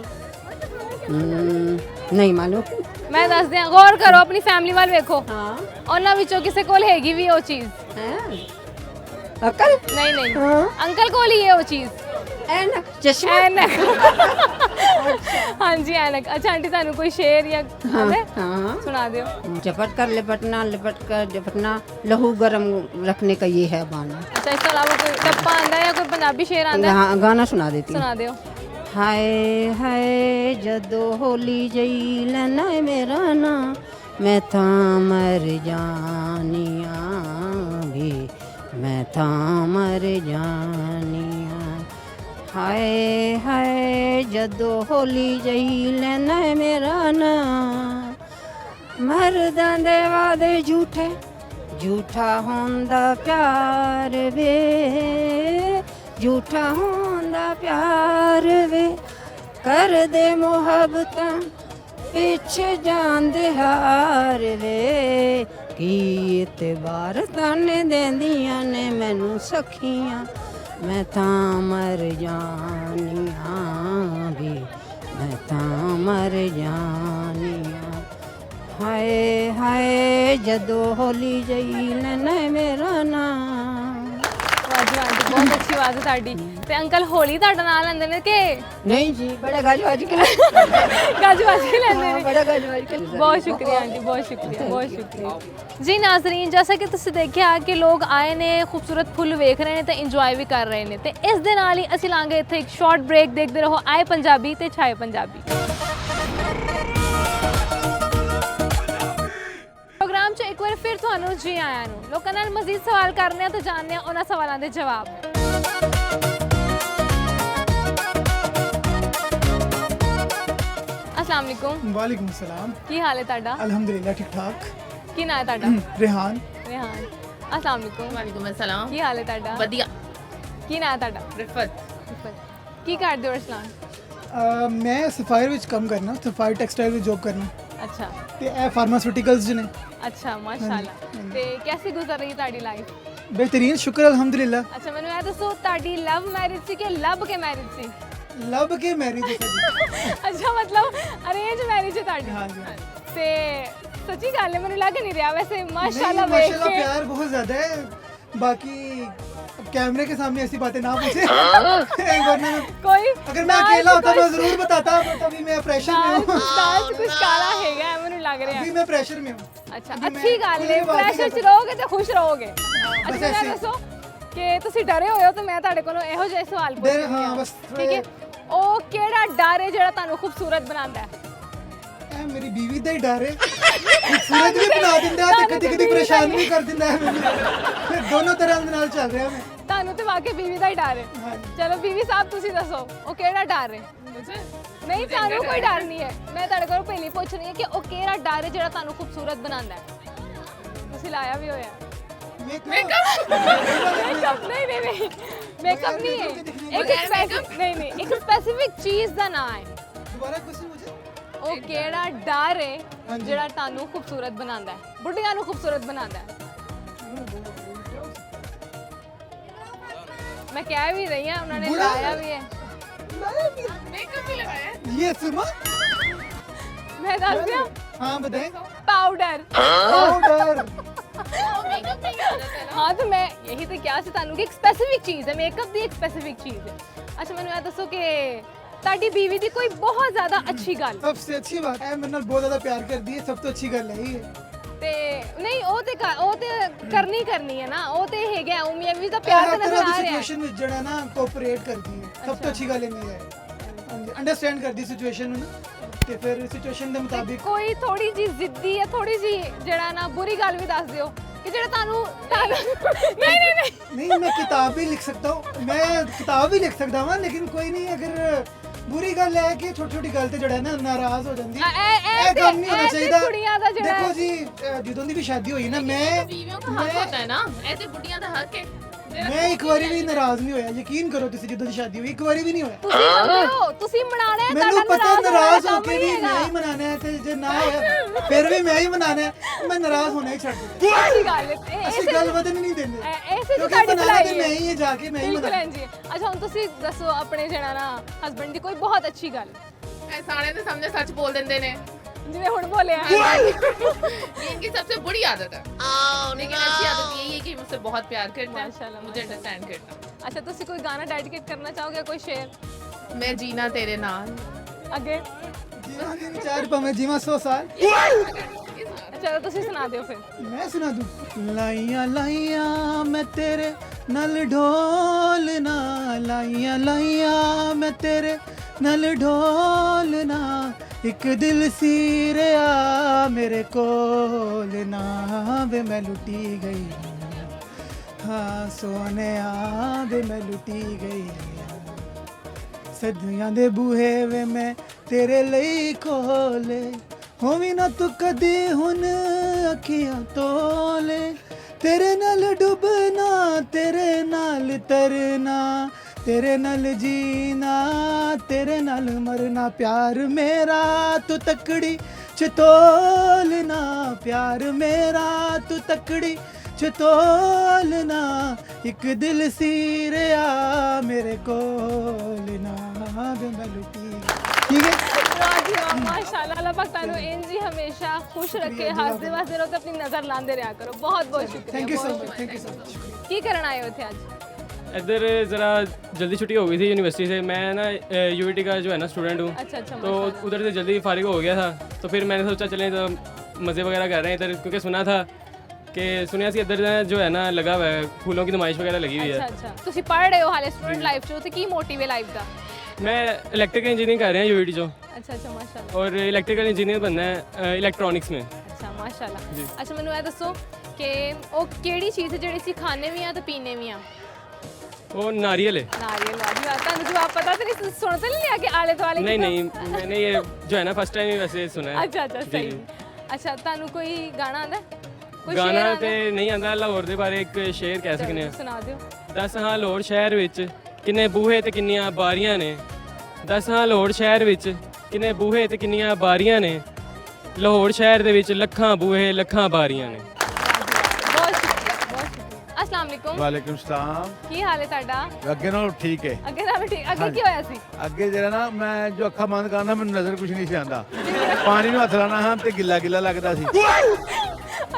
Speaker 7: नहीं मालूम।
Speaker 1: ਮੈਂ ਦੱਸ ਦਿਆਂ, ਗੌਰ ਕਰੋ, ਆਪਣੀ ਫੈਮਿਲੀ ਵੱਲ ਵੇਖੋ,
Speaker 7: हाँ
Speaker 1: ਉਹਨਾਂ ਵਿੱਚੋਂ ਕਿਸੇ ਕੋਲ ਹੈਗੀ ਵੀ ਉਹ ਚੀਜ਼।
Speaker 7: अकल
Speaker 1: ਨਹੀਂ ਨਹੀਂ,
Speaker 7: हाँ।
Speaker 1: ਅੰਕਲ ਕੋਲ ਹੀ ਹੈ ਉਹ ਚੀਜ਼।
Speaker 7: ऐनक चश्मा।
Speaker 1: ਐਨਕ। ਹਾਂਜੀ ਐਨਕ। ਅੱਛਾ ਆਂਟੀ ਤੁਹਾਨੂੰ ਕੋਈ ਸ਼ੇਰ ਜਾਂ
Speaker 7: हाँ
Speaker 1: ਆਉਂਦਾ ਹੈ?
Speaker 7: हाँ।
Speaker 1: ਸੁਣਾ ਦਿਓ।
Speaker 7: झपट कर लिपटना, लिपट कर झपटना, लहू गरम रखने का ये है बहाना।
Speaker 1: ਅੱਛਾ ਇਸ ਤੋਂ ਇਲਾਵਾ ਕੋਈ ਟੱਪਾ ਆਂਦਾ ਜਾਂ ਕੋਈ ਪੰਜਾਬੀ ਸ਼ੇਰ ਆਂਦਾ?
Speaker 7: हाँ, गाना सुना देती हूँ।
Speaker 1: ਸੁਣਾ ਦਿਓ।
Speaker 7: हाय हाय जदो होली जई लेना मेरा ना, मैं था मर जानिया भी, मैं था मर जानिया। हाय हाय जदो होली जई लेना मेरा ना, मर्दां दे वादे झूठे, झूठा होंदा प्यार वे, झूठा होंदा प्यार वे, कर दे मुहब्बतां पिछे जांदे हार वे, की इतबार ताने देंदियां ने मैनू सखियां, मैं तां मर जानिया भी, मैं तां मर जानिया। हाय हाय जदो होली जई लेना मेरा नाम।
Speaker 1: ਵਾਹ ਜੀ ਆਂਟੀ, ਬਹੁਤ ਅੱਛੀ ਆਵਾਜ਼ ਹੈ ਤੁਹਾਡੀ। ਤੇ ਅੰਕਲ ਹੋਲੀ ਤੁਹਾਡਾ ਨਾਂ ਲੈਂਦੇ ਨੇ ਕਿ
Speaker 7: नहीं जी बड़ा गाजू आज के
Speaker 1: ਗੱਜ ਵੱਜ ਕੇ ਲੈਂਦੇ ਨੇ?
Speaker 7: बड़ा गाजू आज के
Speaker 1: ਬਹੁਤ ਸ਼ੁਕਰੀਆ ਆਂਟੀ, ਬਹੁਤ ਸ਼ੁਕਰੀਆ, ਬਹੁਤ ਸ਼ੁਕਰੀਆ ਜੀ। ਨਾਜ਼ਰੀਨ, ਜੈਸਾ ਕਿ ਤੁਸੀਂ ਦੇਖਿਆ ਕਿ ਲੋਕ ਆਏ ਨੇ, ਖੂਬਸੂਰਤ ਫੁੱਲ ਵੇਖ ਰਹੇ ਨੇ ਤੇ ਇੰਜੋਏ ਵੀ ਕਰ ਰਹੇ ਨੇ, ਤੇ ਇਸ ਦੇ ਨਾਲ ਹੀ ਅਸੀਂ ਲਾਂਗੇ ਇੱਥੇ ਇੱਕ ਸ਼ਾਰਟ ਬ੍ਰੇਕ। ਦੇਖਦੇ ਰਹੋ ਆਏ ਪੰਜਾਬੀ ਤੇ ਛਾਏ ਪੰਜਾਬੀ। ਪ੍ਰੋਗਰਾਮ 'ਚ ਇੱਕ ਵਾਰ ਫਿਰ ਤੁਹਾਨੂੰ ਜੀ ਆਇਆਂ ਨੂੰ। ਲੋਕਾਂ ਨਾਲ ਮਜ਼ੀਦ ਸਵਾਲ ਕਰਨੇ ਆ ਤੇ ਜਾਣਦੇ ਆ ਉਹਨਾਂ ਸਵਾਲਾਂ ਦੇ ਜਵਾਬ। अस्सलाम वालेकुम।
Speaker 8: वालेकुम सलाम।
Speaker 1: ਕੀ ਹਾਲ ਹੈ ਤੁਹਾਡਾ?
Speaker 8: अल्हम्दुलिल्लाह ठीक ठाक।
Speaker 1: ਕੀ ਨਾਂ ਹੈ ਤੁਹਾਡਾ?
Speaker 8: रेहान।
Speaker 1: रेहान। अस्सलाम वालेकुम।
Speaker 9: वालेकुम अस्सलाम।
Speaker 1: ਕੀ ਹਾਲ ਹੈ ਤੁਹਾਡਾ?
Speaker 9: ਵਧੀਆ।
Speaker 1: ਕੀ ਨਾਂ ਹੈ ਤੁਹਾਡਾ?
Speaker 9: ਰਿਫਤ।
Speaker 1: ਕੀ ਕਰਦੇ ਹੋ ਇਸਲਾਮ?
Speaker 8: मैं सफायर विच कम करना, सफायर टेक्सटाइल विच जॉब करना
Speaker 1: ਅੱਛਾ
Speaker 8: ते ए फार्मास्यूटिकल्स ज ने।
Speaker 1: ਅੱਛਾ ਮਾਸ਼ਾਅੱਲਾ। ਤੇ ਕੈਸੀ ਗੁਜ਼ਰ ਰਹੀ ਹੈ ਤੁਹਾਡੀ ਲਾਈਫ?
Speaker 8: बेहतरीन, शुक्र अल्हम्दुलिल्लाह।
Speaker 1: ਅੱਛਾ ਮੈਨੂੰ ਇਹ ਦੱਸੋ, ਤੁਹਾਡੀ ਲਵ ਮੈਰਿਜ ਸੀ ਕਿ ਲੱਭ ਕੇ ਮੈਰਿਜ ਸੀ?
Speaker 8: लब के मैरिज है साडी।
Speaker 1: ਅੱਛਾ ਮਤਲਬ ਅਰੇਂਜ ਮੈਰਿਜ ਹੈ ਤੁਹਾਡੀ?
Speaker 8: हाँ जी।
Speaker 1: ਤੇ ਸੱਚੀ ਗੱਲ ਹੈ, ਮੈਨੂੰ ਲੱਗ ਨਹੀਂ ਰਿਹਾ ਵੈਸੇ।
Speaker 8: नहीं,
Speaker 1: ਮਾਸ਼ਾਅੱਲਾ ਵੇਖ
Speaker 8: माशाल्लाह
Speaker 1: ਕੇ
Speaker 8: प्यार बहुत ज्यादा है। बाकी अब कैमरे के सामने ऐसी बातें ना पूछे। वरना
Speaker 1: ਕੋਈ
Speaker 8: अगर मैं अकेला होता मैं जरूर बताता, बट अभी मैं प्रेशर में हूँ।
Speaker 1: ਦਾਲ 'ਚ ਕੁਝ ਕਾਲਾ ਹੈਗਾ ਹੈ, ਮੈਨੂੰ ਲੱਗ ਰਿਹਾ।
Speaker 8: अभी मैं प्रेशर में हूँ।
Speaker 1: ਅੱਛਾ
Speaker 8: अभी
Speaker 1: ਅੱਛੀ
Speaker 8: मैं
Speaker 1: ਗੱਲ
Speaker 8: खुली
Speaker 1: ਹੈ,
Speaker 8: बात नहीं
Speaker 1: ਪ੍ਰੈਸ਼ਰ 'ਚ
Speaker 8: कर
Speaker 1: ਰਹੋਗੇ ਤੇ ਖੁਸ਼ ਰਹੋਗੇ। ਅੱਛਾ
Speaker 8: बस
Speaker 1: ਮੈਨੂੰ
Speaker 8: ऐसे ही।
Speaker 1: ਦੱਸੋ ਕਿ ਤੁਸੀਂ ਡਰੇ ਹੋਏ ਹੋ, ਤੇ ਮੈਂ ਤੁਹਾਡੇ ਕੋਲੋਂ ਇਹੋ ਜਿਹੇ ਸਵਾਲ
Speaker 8: डर,
Speaker 1: ਪੁੱਛਦੀ
Speaker 8: हाँ
Speaker 1: ਹਾਂ।
Speaker 8: बस
Speaker 1: ਠੀਕ ਹੈ, ਉਹ ਕਿਹੜਾ ਡਰ ਹੈ ਜਿਹੜਾ ਤੁਹਾਨੂੰ ਖੂਬਸੂਰਤ ਬਣਾਉਂਦਾ ਹੈ?
Speaker 8: ਇਹ ਮੇਰੀ ਬੀਵੀ ਦਾ ਹੀ ਡਰ ਹੈ। ਖੂਬਸੂਰਤ ਵੀ ਬਣਾ ਦਿੰਦਾ ਤੇ ਕਦੀ ਕਦੀ ਪਰੇਸ਼ਾਨ ਵੀ ਕਰ ਦਿੰਦਾ ਹੈ ਮੈਨੂੰ। ਫਿਰ ਦੋਨੋਂ ਤਰ੍ਹਾਂ ਦੇ ਨਾਲ ਚੱਲ ਰਿਹਾ ਮੈਂ।
Speaker 1: ਤੁਹਾਨੂੰ ਤੇ ਵਾਕਈ ਬੀਵੀ ਦਾ ਹੀ ਡਰ ਹੈ। ਚਲੋ ਬੀਵੀ ਸਾਹਿਬ ਤੁਸੀਂ ਦੱਸੋ, ਉਹ ਕਿਹੜਾ ਡਰ ਹੈ? ਨਹੀਂ ਤੁਹਾਨੂੰ ਕੋਈ ਡਰ ਨਹੀਂ ਹੈ। ਮੈਂ ਤੁਹਾਡੇ ਕੋਲੋਂ ਪਹਿਲੀ ਪੁੱਛ ਰਹੀ ਹਾਂ ਕਿ ਉਹ ਕਿਹੜਾ ਡਰ ਹੈ ਜਿਹੜਾ ਤੁਹਾਨੂੰ ਖੂਬਸੂਰਤ ਬਣਾਉਂਦਾ ਹੈ? ਤੁਸੀਂ ਲਾਇਆ ਵੀ ਹੋਇਆ ਮੇਕਅਪ? ਨਹੀਂ ਨਹੀਂ ਨਹੀਂ, ਮੇਕਅਪ ਨਹੀਂ ਹੈ। ਇੱਕ ਸਪੈਸਿਫਿਕ ਚੀਜ਼ ਦਾ ਨਾਮ ਹੈ।
Speaker 8: ਦੁਬਾਰਾ ਕੁਐਸਚਨ ਮੁਝੇ।
Speaker 1: ਉਹ ਕਿਹੜਾ ਡਰ ਹੈ ਜਿਹੜਾ ਤੁਹਾਨੂੰ ਖੂਬਸੂਰਤ ਬਣਾਉਂਦਾ ਹੈ, ਬੁੱਢੀਆਂ ਨੂੰ ਖੂਬਸੂਰਤ ਬਣਾਉਂਦਾ ਹੈ? ਮੈਂ ਕਹਿ ਵੀ ਰਹੀ ਹਾਂ, ਉਹਨਾਂ ਨੇ ਲਾਇਆ ਵੀ ਹੈ।
Speaker 8: ये सुमा।
Speaker 1: ਮੈਂ ਦੱਸ ਦਿਆਂ,
Speaker 8: हाँ बताएं।
Speaker 1: ਪਾਊਡਰ।
Speaker 8: पाउडर।
Speaker 1: ਹਾਂ ਤੇ ਮੈਂ ਇਹੀ ਤੇ ਕਿਹਾ ਸੀ ਤੁਹਾਨੂੰ ਕਿ ਇੱਕ ਸਪੈਸੀਫਿਕ ਚੀਜ਼ ਹੈ, ਮੇਕਅਪ ਦੀ ਇੱਕ ਸਪੈਸੀਫਿਕ ਚੀਜ਼ ਹੈ। ਅੱਛਾ ਮੈਨੂੰ ਇਹ ਦੱਸੋ ਕਿ ਤੁਹਾਡੀ ਬੀਵੀ ਦੀ ਕੋਈ ਬਹੁਤ ਜ਼ਿਆਦਾ ਅੱਛੀ ਗੱਲ
Speaker 8: सबसे अच्छी बात है मेरे नाल बहुत ज्यादा प्यार करती है, सब तो अच्छी गल है ही है।
Speaker 1: ਤੇ ਨਹੀਂ ਉਹ ਤੇ ਕਰਨੀ ਹੈ ਨਾ, ਉਹ ਤੇ ਹੈਗਾ ਉਮੀਆਂ ਵੀ ਤਾਂ ਪਿਆਰ ਤਾਂ
Speaker 8: हर
Speaker 1: ਨਜ਼ਰ
Speaker 8: तरह
Speaker 1: ਆ
Speaker 8: की
Speaker 1: ਰਿਹਾ ਹੈ।
Speaker 8: सिचुएशन में जड़ा ना कोऑपरेट करती है, सब तो अच्छी गल नहीं है। अंडरस्टैंड करती सिचुएशन ਨੂੰ ਨਾ ਤੇ ਫਿਰ ਸਿਚੁਏਸ਼ਨ ਦੇ ਮੁਤਾਬਿਕ
Speaker 1: ਕੋਈ ਥੋੜੀ ਜੀ ਜ਼ਿੱਦੀ ਹੈ, ਥੋੜੀ ਜੀ ਜਿਹੜਾ ਨਾ ਬੁਰੀ ਗੱਲ ਵੀ ਦੱਸ ਦਿਓ ਕਿ ਜਿਹੜਾ ਤੁਹਾਨੂੰ ਨਹੀਂ
Speaker 8: नहीं मैं किताब भी लिख सकता हूँ, मैं किताब भी लिख सकता हूँ, लेकिन कोई नहीं अगर बुरी गल है कि छोटी छोटी गल ते जड़ा है ना नाराज हो जाती है, ਇਹ ਕੰਮ ਨਹੀਂ ਹੋਣਾ ਚਾਹੀਦਾ।
Speaker 1: ਕੁੜੀਆਂ ਦਾ ਜਿਹੜਾ
Speaker 8: देखो जी ਜਦੋਂ ਦੀ ਵੀ ਸ਼ਾਦੀ ਹੋਈ ਨਾ ਮੈਂ
Speaker 1: ਹੋਤਾ ਹੈ ਨਾ, ਇਹ ਤੇ ਬੁੱਢੀਆਂ ਦਾ ਹੱਕ ਹੈ।
Speaker 8: ਮੈਂ ਇੱਕ ਵਾਰੀ ਵੀ ਨਾਰਾਜ਼ ਨਹੀਂ ਹੋਇਆ, ਯਕੀਨ ਕਰੋ ਤੁਸੀਂ, ਜਦੋਂ ਦੀ ਸ਼ਾਦੀ ਹੋਈ ਇੱਕ ਵਾਰੀ ਵੀ ਨਹੀਂ ਹੋਇਆ।
Speaker 1: ਤੁਸੀਂ ਮੰਨੋ, ਤੁਸੀਂ ਮਨਾਣਾ ਹੈ,
Speaker 8: ਮੈਨੂੰ ਪਤਾ ਨਾਰਾਜ਼ ਹੋ ਕੇ ਵੀ
Speaker 1: ਨਹੀਂ
Speaker 8: ਮੈਂ ਹੀ ਮਨਾਣਾ ਹੈ, ਤੇ ਜੇ ਨਾ ਹੋਇਆ ਫਿਰ ਵੀ ਮੈਂ ਹੀ ਮਨਾਣਾ ਹੈ, ਮੈਂ ਨਾਰਾਜ਼ ਹੋਣਾ ਹੀ ਛੱਡ ਦਿੱਤਾ।
Speaker 1: ਅੱਛੀ ਗੱਲ ਹੈ,
Speaker 8: ਅਸੀਂ ਗੱਲ ਵਧਣ ਨਹੀਂ ਦਿੰਦੇ,
Speaker 1: ਐਸੇ
Speaker 8: ਕਿਉਂਕਿ
Speaker 1: ਤੁਹਾਡੀ
Speaker 8: ਮਨਾਣਾ ਤੇ
Speaker 1: ਭਲਾਈ
Speaker 8: ਮੈਂ
Speaker 1: ਹੈ।
Speaker 8: ਹੀ ਹੈ, ਜਾ ਕੇ ਮੈਂ ਹੀ
Speaker 1: ਬਿਲਕੁਲ
Speaker 8: ਮਨਾਣਾ।
Speaker 1: ਹਾਂਜੀ। ਅੱਛਾ ਹੁਣ ਤੁਸੀਂ ਦੱਸੋ ਆਪਣੇ ਜਿਹੜਾ ਨਾ ਹਸਬੰਡ ਦੀ ਕੋਈ ਬਹੁਤ ਅੱਛੀ ਗੱਲ
Speaker 9: ऐ सारे के सामने सच बोल देते ने।
Speaker 1: ਜਿਵੇਂ ਹੁਣ ਬੋਲਿਆ
Speaker 9: ये इनकी सबसे बुरी आदत है। लेकिन अच्छी आदत यही है कि मुझसे बहुत प्यार करता
Speaker 1: माशाल्लाह,
Speaker 9: है, मुझे अंडरस्टैंड करता
Speaker 1: ਅੱਛਾ ਤੁਸੀਂ ਕੋਈ ਗਾਣਾ ਡੈਡੀਕੇਟ ਕਰਨਾ ਚਾਹੋਗੇ, ਕੋਈ ਸ਼ੇਰ
Speaker 9: है। मैं जीना तेरे नाल।
Speaker 1: ਅੱਗੇ?
Speaker 8: ਜੀਵਾਂ ਦੇ ਵਿਚਾਰ ਭਾਵੇਂ ਜੀਵਾਂ 100 ਸਾਲ।
Speaker 1: ਚਲੋ ਤੁਸੀਂ ਸੁਣਾ ਦਿਓ ਫਿਰ।
Speaker 8: ਮੈਂ ਸੁਣਾ ਦੂੰ। ਲਾਈਆਂ ਲਾਈਆਂ ਮੈਂ ਤੇਰੇ ਨਾਲ ਢੋਲਣਾ, ਲਾਈਆਂ ਲਾਈਆਂ ਮੈਂ ਤੇਰੇ ਨਾਲ ਢੋਲਣਾ, ਇੱਕ ਦਿਲ ਸੀ ਰਿਆ ਮੇਰੇ ਕੋਲ ਨਾ, ਵੇ ਮੈਂ ਲੁੱਟੀ ਗਈ ਹਾਂ ਸੋਹਣਿਆ, ਵੇ ਮੈਂ ਲੁੱਟੀ ਗਈ ਸਦੀਆਂ ਦੇ ਬੂਹੇ ਵੇ ਮੈਂ ਤੇਰੇ ਲਈ ਖੋਲੇ, ਹੋਵੀ ਨਾ ਤੂੰ ਕਦੇ ਹੁਣ ਅੱਖੀਆਂ ਤੋਲੇ, ਤੇਰੇ ਨਾਲ ਡੁੱਬਣਾ, ਤੇਰੇ ਨਾਲ ਤਰਨਾ, तेरे नाल जीना, तेरे नाल मरना, प्यार मेरा तू तकड़ी चतोलना, प्यार मेरा तू तकड़ी चतोलना, एक दिल सी रिया मेरे कोल ना, वे मैं लुटी। ठीक है
Speaker 1: ਵਾਹ ਜੀ ਵਾਹ, ਮਾਸ਼ਾਅੱਲਾ, ਅੱਲਾਹ ਪਾਕ ਤੁਹਾਨੂੰ ਇੰਜ ਹੀ ਹਮੇਸ਼ਾ ਖੁਸ਼ ਰੱਖੇ, ਹੱਸਦੇ ਵਸਦੇ ਰਹੋ ਤੇ ਆਪਣੀ ਨਜ਼ਰ ਲਾਉਂਦੇ ਰਿਹਾ ਕਰੋ। ਬਹੁਤ ਬਹੁਤ ਸ਼ੁਕਰੀਆ।
Speaker 8: थैंक यू सो
Speaker 1: ਬਹੁਤ
Speaker 8: much, thank you so much.
Speaker 1: ਕੀ ਕਰਨ ਆਏ ਹੋ ਇੱਥੇ ਅੱਜ?
Speaker 10: इधर ज़रा जल्दी छुट्टी हो गई थी यूनिवर्सिटी से। मैं ना यूवीटी का जो है ना स्टूडेंट हूँ,
Speaker 1: अच्छा अच्छा,
Speaker 10: तो उधर से जल्दी फारिग हो गया था, तो फिर मैंने सोचा चलें तो मज़े वगैरह कर रहे हैं इधर, क्योंकि सुना था कि सुनिया सी इधर जो है ना लगा हुआ है, फूलों की नुमाइश वगैरह लगी हुई
Speaker 1: ਅੱਛਾ
Speaker 10: है।
Speaker 1: ਅੱਛਾ, ਤੁਸੀਂ ਪੜ੍ਹ ਰਹੇ ਹੋ ਹਾਲੇ ਸਟੂਡੈਂਟ ਲਾਈਫ 'ਚ, ਤੇ ਕੀ ਮੋਟਿਵ ਹੈ ਲਾਈਫ ਦਾ?
Speaker 10: मैं इलेक्ट्रिकल इंजीनियरिंग कर रहे हैं यूवीटी जो,
Speaker 1: ਅੱਛਾ ਅੱਛਾ, ਮਾਸ਼ਾਅੱਲਾ।
Speaker 10: और इलेक्ट्रिकल इंजीनियर बनना है इलेक्ट्रॉनिक्स में।
Speaker 1: ਅੱਛਾ ਮਾਸ਼ਾਅੱਲਾ। ਅੱਛਾ ਮੈਨੂੰ ਇਹ ਦੱਸੋ ਕਿ ਉਹ ਕਿਹੜੀ ਚੀਜ਼ ਹੈ ਜਿਹੜੀ ਅਸੀਂ ਖਾਣੇ ਵੀ ਆ ਤੇ ਪੀਣੇ ਵੀ ਆ?
Speaker 10: वो नारियल है।
Speaker 1: ਨਾਰੀਅਲ ਵਾਲੀ ਬਾਤ। ਤੁਹਾਨੂੰ ਜਵਾਬ ਪਤਾ ਤੇ ਨਹੀਂ, ਸੁਣ ਤੇ ਨਹੀਂ ਲਿਆ ਕਿ ਆਲੇ ਦੁਆਲੇ
Speaker 10: नहीं नहीं, मैंने ये जो है ना फर्स्ट टाइम ही वैसे सुना है।
Speaker 1: ਅੱਛਾ ਅੱਛਾ,
Speaker 10: जी,
Speaker 1: ਸਹੀ।
Speaker 10: जी।
Speaker 1: ਅੱਛਾ ਤੁਹਾਨੂੰ ਕੋਈ ਗਾਣਾ ਆਉਂਦਾ? ਕੋਈ
Speaker 10: गाना
Speaker 1: ਸ਼ੇਰ
Speaker 10: तो
Speaker 1: ਆਉਂਦਾ?
Speaker 10: नहीं आंदा, लाहौर के बारे एक शेर कह सकते हैं।
Speaker 1: ਸੁਣਾ ਦਿਓ।
Speaker 10: दस हाँ लाहौर शहर विच किन्ने बूहे ते किन्नियां बारियां ने, दस हाँ लाहौर शहर विच किन्ने बूहे ते किन्नियां बारियां ने, लाहौर शहर दे विच लखां बूहे लखां बारियां ने।
Speaker 1: ਬਹੁਤ ਸ਼ੁਕਰੀਆ, ਬਹੁਤ ਸ਼ੁਕਰੀਆ। अस्सलाम वालेकुम।
Speaker 11: ਵਾਲੇਕੁਮ ਸਲਾਮ।
Speaker 1: ਕੀ ਹਾਲ ਹੈ ਤੁਹਾਡਾ?
Speaker 11: ਅੱਗੇ ਨਾਲੋਂ ਠੀਕ ਹੈ।
Speaker 1: ਅੱਗੇ ਨਾਲ ਵੀ ਠੀਕ। ਅੱਗੇ ਕੀ ਹੋਇਆ ਸੀ?
Speaker 11: ਅੱਗੇ ਜਿਹੜਾ ਨਾ ਮੈਂ ਜੋ ਅੱਖਾਂ ਬੰਦ ਕਰਨਾ ਮੈਨੂੰ ਨਜ਼ਰ ਕੁਝ ਨਹੀਂ ਸੀ ਆਉਂਦਾ, ਪਾਣੀ ਨੂੰ ਹੱਥ ਲਾਣਾ ਹਾਂ ਤੇ ਗਿੱਲਾ ਗਿੱਲਾ ਲੱਗਦਾ ਸੀ,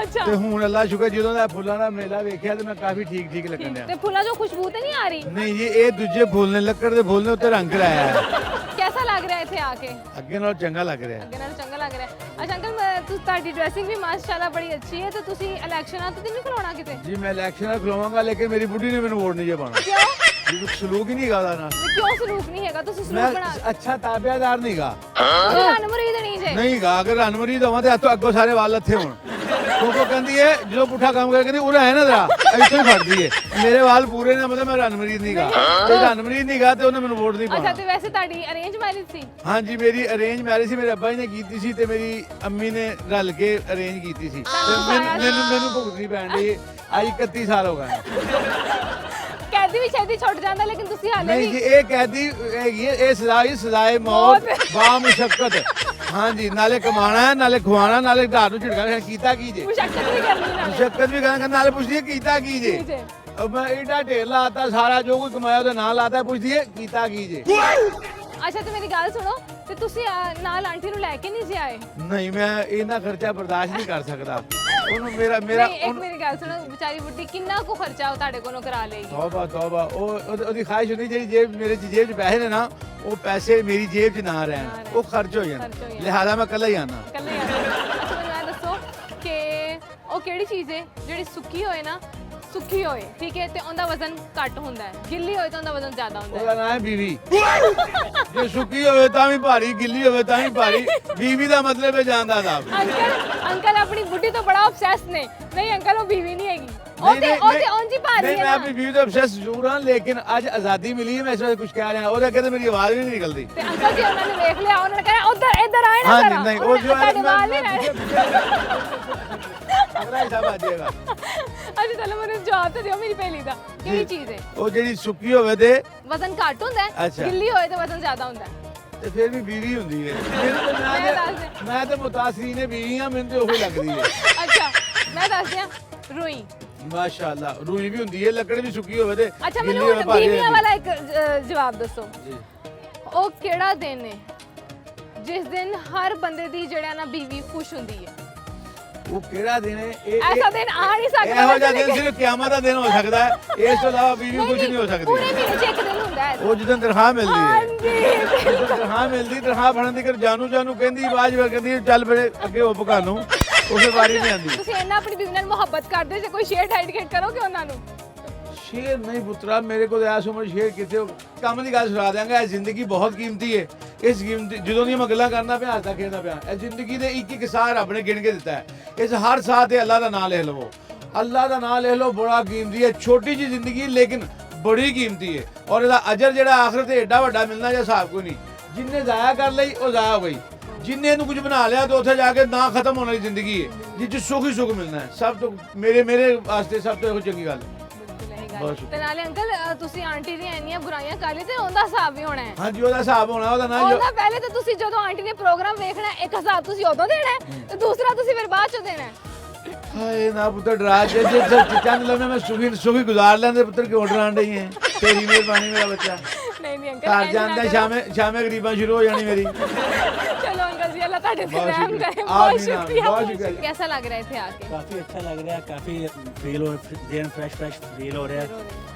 Speaker 1: ਅੱਛਾ
Speaker 11: ਤੇ ਹੁਣ ਅੱਲਾ ਸ਼ੁਕਰ ਜਦੋਂ ਦਾ ਫੁੱਲਾਂ ਦਾ ਮੇਲਾ ਵੇਖਿਆ ਤੇ ਮੈਂ ਕਾਫੀ ਠੀਕ ਠੀਕ ਲੱਗਣ ਡਿਆ।
Speaker 1: ਤੇ ਫੁੱਲਾਂ ਚੋਂ ਖੁਸ਼ਬੂ ਤੇ ਨਹੀਂ ਆ ਰਹੀ?
Speaker 11: ਨਹੀਂ ਜੀ, ਇਹ ਦੂਜੇ ਫੁੱਲ ਨੇ, ਲੱਕੜ ਦੇ ਫੁੱਲ ਨੇ ਉੱਤੇ ਰੰਗ ਲਾਇਆ ਹੈ।
Speaker 1: ਕੈਸਾ ਲੱਗ ਰਿਹਾ ਇੱਥੇ ਆ ਕੇ?
Speaker 11: ਅੱਗੇ ਨਾਲੋਂ ਚੰਗਾ ਲੱਗ ਰਿਹਾ।
Speaker 1: ਅੱਗੇ ਨਾਲ ਚੰਗਾ ਲੱਗ ਰਿਹਾ ਹੈ। ਅੱਛਾ ਅੰਕਲ, ਤੁਹਾਡੀ ਡਰੈਸਿੰਗ ਵੀ ਮਾਸ਼ਾਅੱਲਾ ਬੜੀ ਅੱਛੀ ਹੈ, ਤੇ ਤੁਸੀਂ ਇਲੈਕਸ਼ਨਾਂ ਤੇ ਨਹੀਂ ਖਲੋਣਾ ਕਿਤੇ?
Speaker 11: ਜੀ ਮੈਂ ਇਲੈਕਸ਼ਨ ਖਲੋਵਾਂਗਾ, ਲੇਕਿਨ ਮੇਰੀ ਬੁੱਢੀ ਨੇ ਮੈਨੂੰ ਵੋਟ ਨਹੀਂ ਜੇ ਪਾਉਣਾ।
Speaker 1: ਕਿਉਂ?
Speaker 11: ਸਲੂਕ ਹੀ ਨਹੀਂ ਗਾ ਉਹਦਾ ਨਾ।
Speaker 1: ਕਿਉਂ ਸਲੂਕ ਨਹੀਂ ਹੈਗਾ? ਤੁਸੀਂ
Speaker 11: ਮੈਂ
Speaker 1: ਸਲੂਕ ਬਣਾ
Speaker 11: ਅੱਛਾ ਤਾਬਿਆਦਾਰ ਨਹੀਂ ਗਾ,
Speaker 1: ਤੁਹਾਨੂੰ ਮੁਰੀਦ ਨਹੀਂ ਜੇ?
Speaker 11: ਨਹੀਂ ਗਾ। ਅਗਰ ਰਣਮਰੀ ਦਵਾਂ ਤੇ ਹੱਥੋਂ ਅੱਗੋਂ ਸਾਰੇ ਵਾਲ ਲੱਥੇ ਹੋਣ, ਕਿਉਂਕਿ ਕਹਿੰਦੀ ਹੈ ਜਦੋਂ ਪੁੱਠਾ ਕੰਮ ਕਰਕੇ ਕਹਿੰਦੀ ਉਰੇ ਹੈ ਨਾ ਜਰਾ ਇੱਥੋਂ ਹੀ ਫੜਦੀ ਹੈ। ਮੇਰੇ ਵਾਲ ਪੂਰੇ ਨੇ, ਮਤਲਬ ਮੈਂ ਰਣਮਰੀਦ ਨਹੀਂ ਗਾ, ਤੇ ਰਣਮਰੀਦ ਨਹੀਂ ਗਾ ਤੇ ਉਹਨੇ ਮੈਨੂੰ ਵੋਟ ਨਹੀਂ
Speaker 1: ਅੱਛਾ,
Speaker 11: ਪਾਉਣਾ।
Speaker 1: ਤੇ ਵੈਸੇ ਤੁਹਾਡੀ ਅਰੇਂਜ ਮੈਰਿਜ ਸੀ?
Speaker 11: ਹਾਂਜੀ ਮੇਰੀ ਅਰੇਂਜ ਮੈਰਿਜ ਸੀ, ਮੇਰੇ ਅੱਬਾ ਜੀ ਨੇ ਕੀਤੀ ਸੀ ਤੇ ਮੇਰੀ ਅੰਮੀ ਨੇ ਰਲ ਕੇ ਅਰੇਂਜ ਕੀਤੀ ਸੀ, ਤੇ ਮੈਨੂੰ ਭੁਗਤਣੀ ਪੈਣ ਦੀ ਅੱਜ 31 ਸਾਲ ਹੋ ਗਏ।
Speaker 1: ਕੈਦੀ ਵੀ ਛੇਤੀ ਛੁੱਟ ਜਾਂਦਾ, ਲੇਕਿਨ ਤੁਸੀਂ ਹਾਲੇ
Speaker 11: ਨਹੀਂ ਜੀ,
Speaker 1: ਵੀ
Speaker 11: ਇਹ ਕੈਦੀ ਹੈਗੀ ਹੈ, ਇਹ ਸਜ਼ਾ ਹੀ ਸਜ਼ਾਏ ਮੌਤ ਬਾ ਮੁਸ਼ੱਕਤ। ਹਾਂਜੀ, ਨਾਲੇ ਕਮਾਣਾ ਹੈ, ਨਾਲੇ ਖਵਾਣਾ, ਨਾਲੇ ਘਰ ਨੂੰ ਝਿੜਕਣਾ। ਕੀਤਾ ਕੀ ਜੇ?
Speaker 1: ਮੁਸ਼ੱਕਤ ਵੀ ਕਰਨੀ ਨਾਲੇ।
Speaker 11: ਮੁਸ਼ੱਕਤ ਵੀ ਕਰਨਾ, ਨਾਲੇ ਪੁੱਛਦੀ ਹੈ ਕੀਤਾ ਕੀ ਜੇ?
Speaker 1: ਜੀ ਜੀ।
Speaker 11: ਮੈਂ ਏਡਾ ਢੇਰ ਲਾਤਾ, ਸਾਰਾ ਜੋ ਕੋਈ ਕਮਾਇਆ ਉਹਦਾ ਨਾਂ ਲਾਤਾ, ਪੁੱਛਦੀ ਹੈ ਕੀਤਾ ਕੀ ਜੇ?
Speaker 1: ਅੱਛਾ ਤੇ ਮੇਰੀ ਗੱਲ ਸੁਣੋ, ਤੇ ਤੁਸੀਂ ਨਾਲ ਆਂਟੀ ਨੂੰ ਲੈ ਕੇ ਨਹੀਂ ਜੇ ਆਏ?
Speaker 11: ਨਹੀਂ ਮੈਂ ਇਹਨਾਂ ਖਰਚਾ ਬਰਦਾਸ਼ਤ ਨਹੀਂ ਕਰ ਸਕਦਾ। ਉਹਨੂੰ ਮੇਰਾ ਮੇਰਾ
Speaker 1: ਨਹੀਂ, ਇੱਕ ਮੇਰੀ ਗੱਲ ਸੁਣੋ, ਵਿਚਾਰੀ ਬੁੱਢੀ ਕਿੰਨਾ ਕੁ ਖਰਚਾ ਉਹ ਤੁਹਾਡੇ ਕੋਲੋਂ ਕਰਾ ਲੇਗੀ?
Speaker 11: ਤੌਬਾ ਤੌਬਾ, ਉਹਦੀ ਖਾਹਿਸ਼ ਹੁੰਦੀ ਜਿਹੜੀ ਜੇਬ ਮੇਰੇ ਜੇਬ 'ਚ ਪੈਸੇ ਨੇ ਨਾ, ਉਹ ਪੈਸੇ ਮੇਰੀ ਜੇਬ 'ਚ ਨਾ ਰਹਿਣ, ਉਹ ਖਰਚ ਹੋ ਜਾਣ, ਲਿਹਾਜ਼ਾ ਮੈਂ ਇਕੱਲਾ ਹੀ ਆਣਾ।
Speaker 1: ਇਕੱਲੇ ਆ। ਅੱਛਾ ਮੈਨੂੰ ਇਹ ਦੱਸੋ ਕਿ ਉਹ ਕਿਹੜੀ ਚੀਜ਼ ਹੈ ਜਿਹੜੀ ਸੁੱਕੀ ਹੋਏ ਨਾ, ਸੁੱਕੀ ਹੋਏ ਠੀਕ ਹੈ, ਤੇ ਉਹਦਾ ਵਜ਼ਨ ਘੱਟ ਹੁੰਦਾ ਹੈ, ਗਿੱਲੀ ਹੋਏ ਤਾਂ ਉਹਦਾ ਵਜ਼ਨ ਜ਼ਿਆਦਾ ਹੁੰਦਾ
Speaker 11: ਉਹਦਾ ਨਾਮ ਹੈ ਬੀਵੀ। ਜੇ ਸੁੱਕੀ ਹੋਵੇ ਤਾਂ ਵੀ ਭਾਰੀ, ਗਿੱਲੀ ਹੋਵੇ ਤਾਂ ਵੀ ਭਾਰੀ, ਬੀਵੀ ਦਾ ਮਤਲਬ ਹੈ ਜਾਨ ਦਾ ਆਦਾਬ।
Speaker 1: ਅੰਕਲ ਆਪਣੀ ਬੁੱਢੀ ਤੋਂ ਬੜਾ ਆਬਸੈਸ ਨੇ। ਨਹੀਂ ਅੰਕਲ, ਉਹ ਬੀਵੀ ਨਹੀਂ ਹੈਗੀ, ਉਹ ਤੇ ਉਂਝ ਹੀ ਭਾਰੀ
Speaker 11: ਨਹੀਂ,
Speaker 1: ਹੈ
Speaker 11: ਮੈਂ
Speaker 1: ਨਾ।
Speaker 11: ਆਪਣੀ ਬੀਵੀ ਤੋਂ ਆਬਸੈਸ ਜ਼ਰੂਰ ਹਾਂ, ਲੇਕਿਨ ਅੱਜ ਆਜ਼ਾਦੀ ਮਿਲੀ ਹੈ, ਮੈਂ ਇਸ ਵਾਰ ਕੁਝ ਕਹਿ ਰਿਹਾ, ਉਹਦੇ ਅੱਗੇ ਤਾਂ ਮੇਰੀ ਆਵਾਜ਼ ਵੀ ਨਹੀਂ ਨਿਕਲਦੀ।
Speaker 1: ਤੇ ਅੰਕਲ ਜੀ ਉਹਨਾਂ ਨੇ ਵੇਖ ਲਿਆ, ਉਹਨਾਂ ਨੇ ਕਿਹਾ ਉਧਰ ਇੱਧਰ ਆਏ ਨਾ
Speaker 11: हाँ
Speaker 1: ਜ਼ਰਾ।
Speaker 11: जी, नहीं वो जो है
Speaker 1: ਤੁਹਾਡੇ ਵਾਲ ਨਹੀਂ ਰਹਿਣੇ।
Speaker 11: अगला हिसाब आ जाएगा।
Speaker 1: ਅੱਛਾ ਚਲੋ ਮੈਨੂੰ ਜਵਾਬ ਤੇ ਦਿਓ ਮੇਰੀ ਪਹਿਲੀ ਦਾ, ਕਿਹੜੀ ਚੀਜ਼ ਹੈ?
Speaker 11: ਉਹ ਜਿਹੜੀ ਸੁੱਕੀ ਹੋਵੇ ਤੇ
Speaker 1: ਵਜ਼ਨ ਘੱਟ ਹੁੰਦਾ ਹੈ,
Speaker 11: ਅੱਛਾ।
Speaker 1: ਗਿੱਲੀ ਹੋਏ ਤੇ ਵਜ਼ਨ ਜ਼ਿਆਦਾ ਹੁੰਦਾ ਹੈ।
Speaker 11: ਤੇ ਫਿਰ ਵੀ ਬੀਵੀ ਹੁੰਦੀ ਹੈ। ਮੈਂ ਤਾਂ ਮੁਤਾਸਰੀ ਨੇ ਬੀਵੀ ਹਾਂ, ਮੈਨੂੰ ਤੇ ਉਹੀ ਲੱਗਦੀ ਹੈ।
Speaker 1: ਅੱਛਾ ਮੈਂ ਦੱਸ ਦਿਆਂ, ਰੂਈ।
Speaker 11: ਮਾਸ਼ਾਅੱਲਾ, ਰੂਈ ਵੀ ਹੁੰਦੀ ਹੈ, ਲੱਕੜ ਵੀ ਸੁੱਕੀ ਹੋਵੇ ਤੇ
Speaker 1: ਅੱਛਾ
Speaker 11: ਗਿੱਲੀ
Speaker 1: ਮੈਨੂੰ
Speaker 11: ਹੋਵੇ, ਭਾਰੀ
Speaker 1: ਬੀਵੀਆਂ
Speaker 11: ਹੁੰਦੀ
Speaker 1: ਵਾਲਾ ਇੱਕ ਜਵਾਬ ਦੱਸੋ।
Speaker 11: ਜੀ।
Speaker 1: ਉਹ ਕਿਹੜਾ ਦਿਨ ਹੈ ਜਿਸ ਦਿਨ ਹਰ ਬੰਦੇ ਦੀ ਜਿਹੜਾ ਨਾ ਬੀਵੀ ਖੁਸ਼ ਹੁੰਦੀ ਹੈ?
Speaker 11: ਉਹ ਕਿਹੜਾ ਦਿਨ ਹੈ?
Speaker 1: ਐਸਾ ਦਿਨ ਆ ਨਹੀਂ ਸਕਦਾ।
Speaker 11: ਇਹੋ ਜਿਹਾ ਦਿਨ ਸਿਰਫ ਕਿਆਮਤ ਦਾ ਦਿਨ ਹੋ ਸਕਦਾ ਹੈ, ਇਸ ਤੋਂ ਇਲਾਵਾ ਬੀਵੀ ਕੁਝ ਨਹੀਂ ਹੋ ਸਕਦੀ।
Speaker 1: ਪੂਰੇ ਮਹੀਨੇ 'ਚ ਇੱਕ ਦਿਨ ਹੁੰਦਾ ਹੈ।
Speaker 11: ਉਹ ਜਦੋਂ ਤਨਖਾਹ ਮਿਲਦੀ ਹੈ,
Speaker 1: ਹਾਂਜੀ
Speaker 11: ਜਦੋਂ ਤਨਖਾਹ ਮਿਲਦੀ, ਤਨਖਾਹ ਫੜਨ ਦੀ ਕਰ ਜਾਨੂ ਕਹਿੰਦੀ, ਆਵਾਜ਼ ਵੇ ਕਹਿੰਦੀ ਚੱਲ ਬੜੇ ਅੱਗੇ ਹੋ ਪਕਾ ਨੂੰ, ਉਸੇ ਵਾਰੀ ਨਹੀਂ ਆਉਂਦੀ।
Speaker 1: ਤੁਸੀਂ ਇੰਨਾ ਆਪਣੀ ਬੀਵੀ ਨਾਲ ਮੁਹੱਬਤ ਕਰਦੇ ਜੇ ਕੋਈ ਸ਼ੇਅਰ ਡੈਡੀਕੇਟ ਕਰੋਗੇ ਉਹਨਾਂ ਨੂੰ?
Speaker 11: ਸ਼ੇਰ ਨਹੀਂ ਪੁੱਤਰਾ, ਮੇਰੇ ਕੋਲ ਐਸ ਉਮਰ ਸ਼ੇਰ ਕਿੱਥੇ। ਕੰਮ ਦੀ ਗੱਲ ਸੁਣਾ ਦਿਆਂਗਾ। ਇਹ ਜ਼ਿੰਦਗੀ ਬਹੁਤ ਕੀਮਤੀ ਹੈ। ਇਸ ਕੀਮਤੀ ਜਦੋਂ ਦੀਆਂ ਮੈਂ ਗੱਲਾਂ ਕਰਨਾ ਪਿਆ, ਹੱਸਦਾ ਖੇਡਦਾ ਪਿਆ, ਇਹ ਜ਼ਿੰਦਗੀ ਦੇ ਇੱਕ ਇੱਕ ਸਾਹ ਰੱਬ ਨੇ ਗਿਣ ਕੇ ਦਿੱਤਾ ਹੈ। ਇਸ ਹਰ ਸਾਹ ਤੇ ਅੱਲਾ ਦਾ ਨਾਮ ਲਿਖ ਲਵੋ, ਅੱਲਾ ਦਾ ਨਾਮ ਲਿਖ ਲਓ, ਬੜਾ ਕੀਮਤੀ ਹੈ। ਛੋਟੀ ਜਿਹੀ ਜ਼ਿੰਦਗੀ ਲੇਕਿਨ ਬੜੀ ਕੀਮਤੀ ਹੈ, ਔਰ ਇਹਦਾ ਅਜਰ ਜਿਹੜਾ ਆਖਿਰ ਤੇ ਏਡਾ ਵੱਡਾ ਮਿਲਣਾ ਜਾਂ ਹਿਸਾਬ ਕੋਈ ਨਹੀਂ। ਜਿੰਨੇ ਜ਼ਾਇਆ ਕਰ ਲਈ ਉਹ ਜ਼ਾਇਆ ਹੋ ਗਈ, ਜਿੰਨੇ ਇਹਨੂੰ ਕੁਝ ਬਣਾ ਲਿਆ ਤਾਂ ਉੱਥੇ ਜਾ ਕੇ ਨਾ ਖਤਮ ਹੋਣ ਵਾਲੀ ਜ਼ਿੰਦਗੀ ਹੈ, ਜਿਸ 'ਚ ਸੁੱਖ ਹੀ ਸੁੱਖ ਮਿਲਣਾ ਹੈ। ਸਭ ਤੋਂ ਮੇਰੇ ਵਾਸਤੇ ਸਭ ਤੋਂ ਇਹੋ ਚੰਗੀ ਗੱਲ ਹੈ।
Speaker 1: ਤੇ ਨਾਲੇ ਅੰਕਲ ਤੁਸੀਂ ਆਂਟੀ ਦੀਆਂ ਇੰਨੀਆਂ ਬੁਰਾਈਆਂ ਕਰ ਲਈ ਤੇ ਉਹਦਾ ਹਿਸਾਬ ਵੀ ਹੋਣਾ ਹੈ।
Speaker 11: ਹਾਂਜੀ, ਉਹਦਾ ਹਿਸਾਬ ਹੋਣਾ, ਉਹਦਾ ਨਾ
Speaker 1: ਉਹਦਾ ਪਹਿਲੇ ਤਾਂ ਤੁਸੀਂ ਜਦੋਂ ਆਂਟੀ ਨੇ ਪ੍ਰੋਗਰਾਮ ਵੇਖਣਾ ਇੱਕ ਹਿਸਾਬ ਤੁਸੀਂ ਉਦੋਂ ਦੇਣਾ ਹੈ ਤੇ ਦੂਸਰਾ ਤੁਸੀਂ ਫਿਰ ਬਾਅਦ ਚੋਂ ਦੇਣਾ ਹੈ।
Speaker 11: ਹਾਏ ਨਾ ਪੁੱਤਰ, ਡਰਾ ਜੇ ਚੰਦ ਲੰਮੇ ਮੈਂ ਸੁਖੀ ਗੁਜ਼ਾਰ ਲੈਂਦੇ ਪੁੱਤਰ, ਕਿਉਂ ਡਰਾਣ ਰਹੀ ਹੈ? ਤੇਰੀ ਮਿਹਰਬਾਨੀ ਮੇਰਾ ਬੱਚਾ।
Speaker 1: ਨਹੀਂ ਅੰਕਲ,
Speaker 11: ਘਰ ਜਾਂਦਾ ਸ਼ਾਮੇ ਗਰੀਬਾਂ ਸ਼ੁਰੂ ਹੋ ਜਾਣੀ ਮੇਰੀ।
Speaker 1: ਚਲੋ अंकल जी, अल्लाह ताड़े से रहम करे।
Speaker 11: बहुत शुक्रिया।
Speaker 1: कैसा लग रहा है थे आके?
Speaker 12: काफ़ी अच्छा लग रहा है, काफ़ी फील हो दिन फ्रेश फील हो रहा है,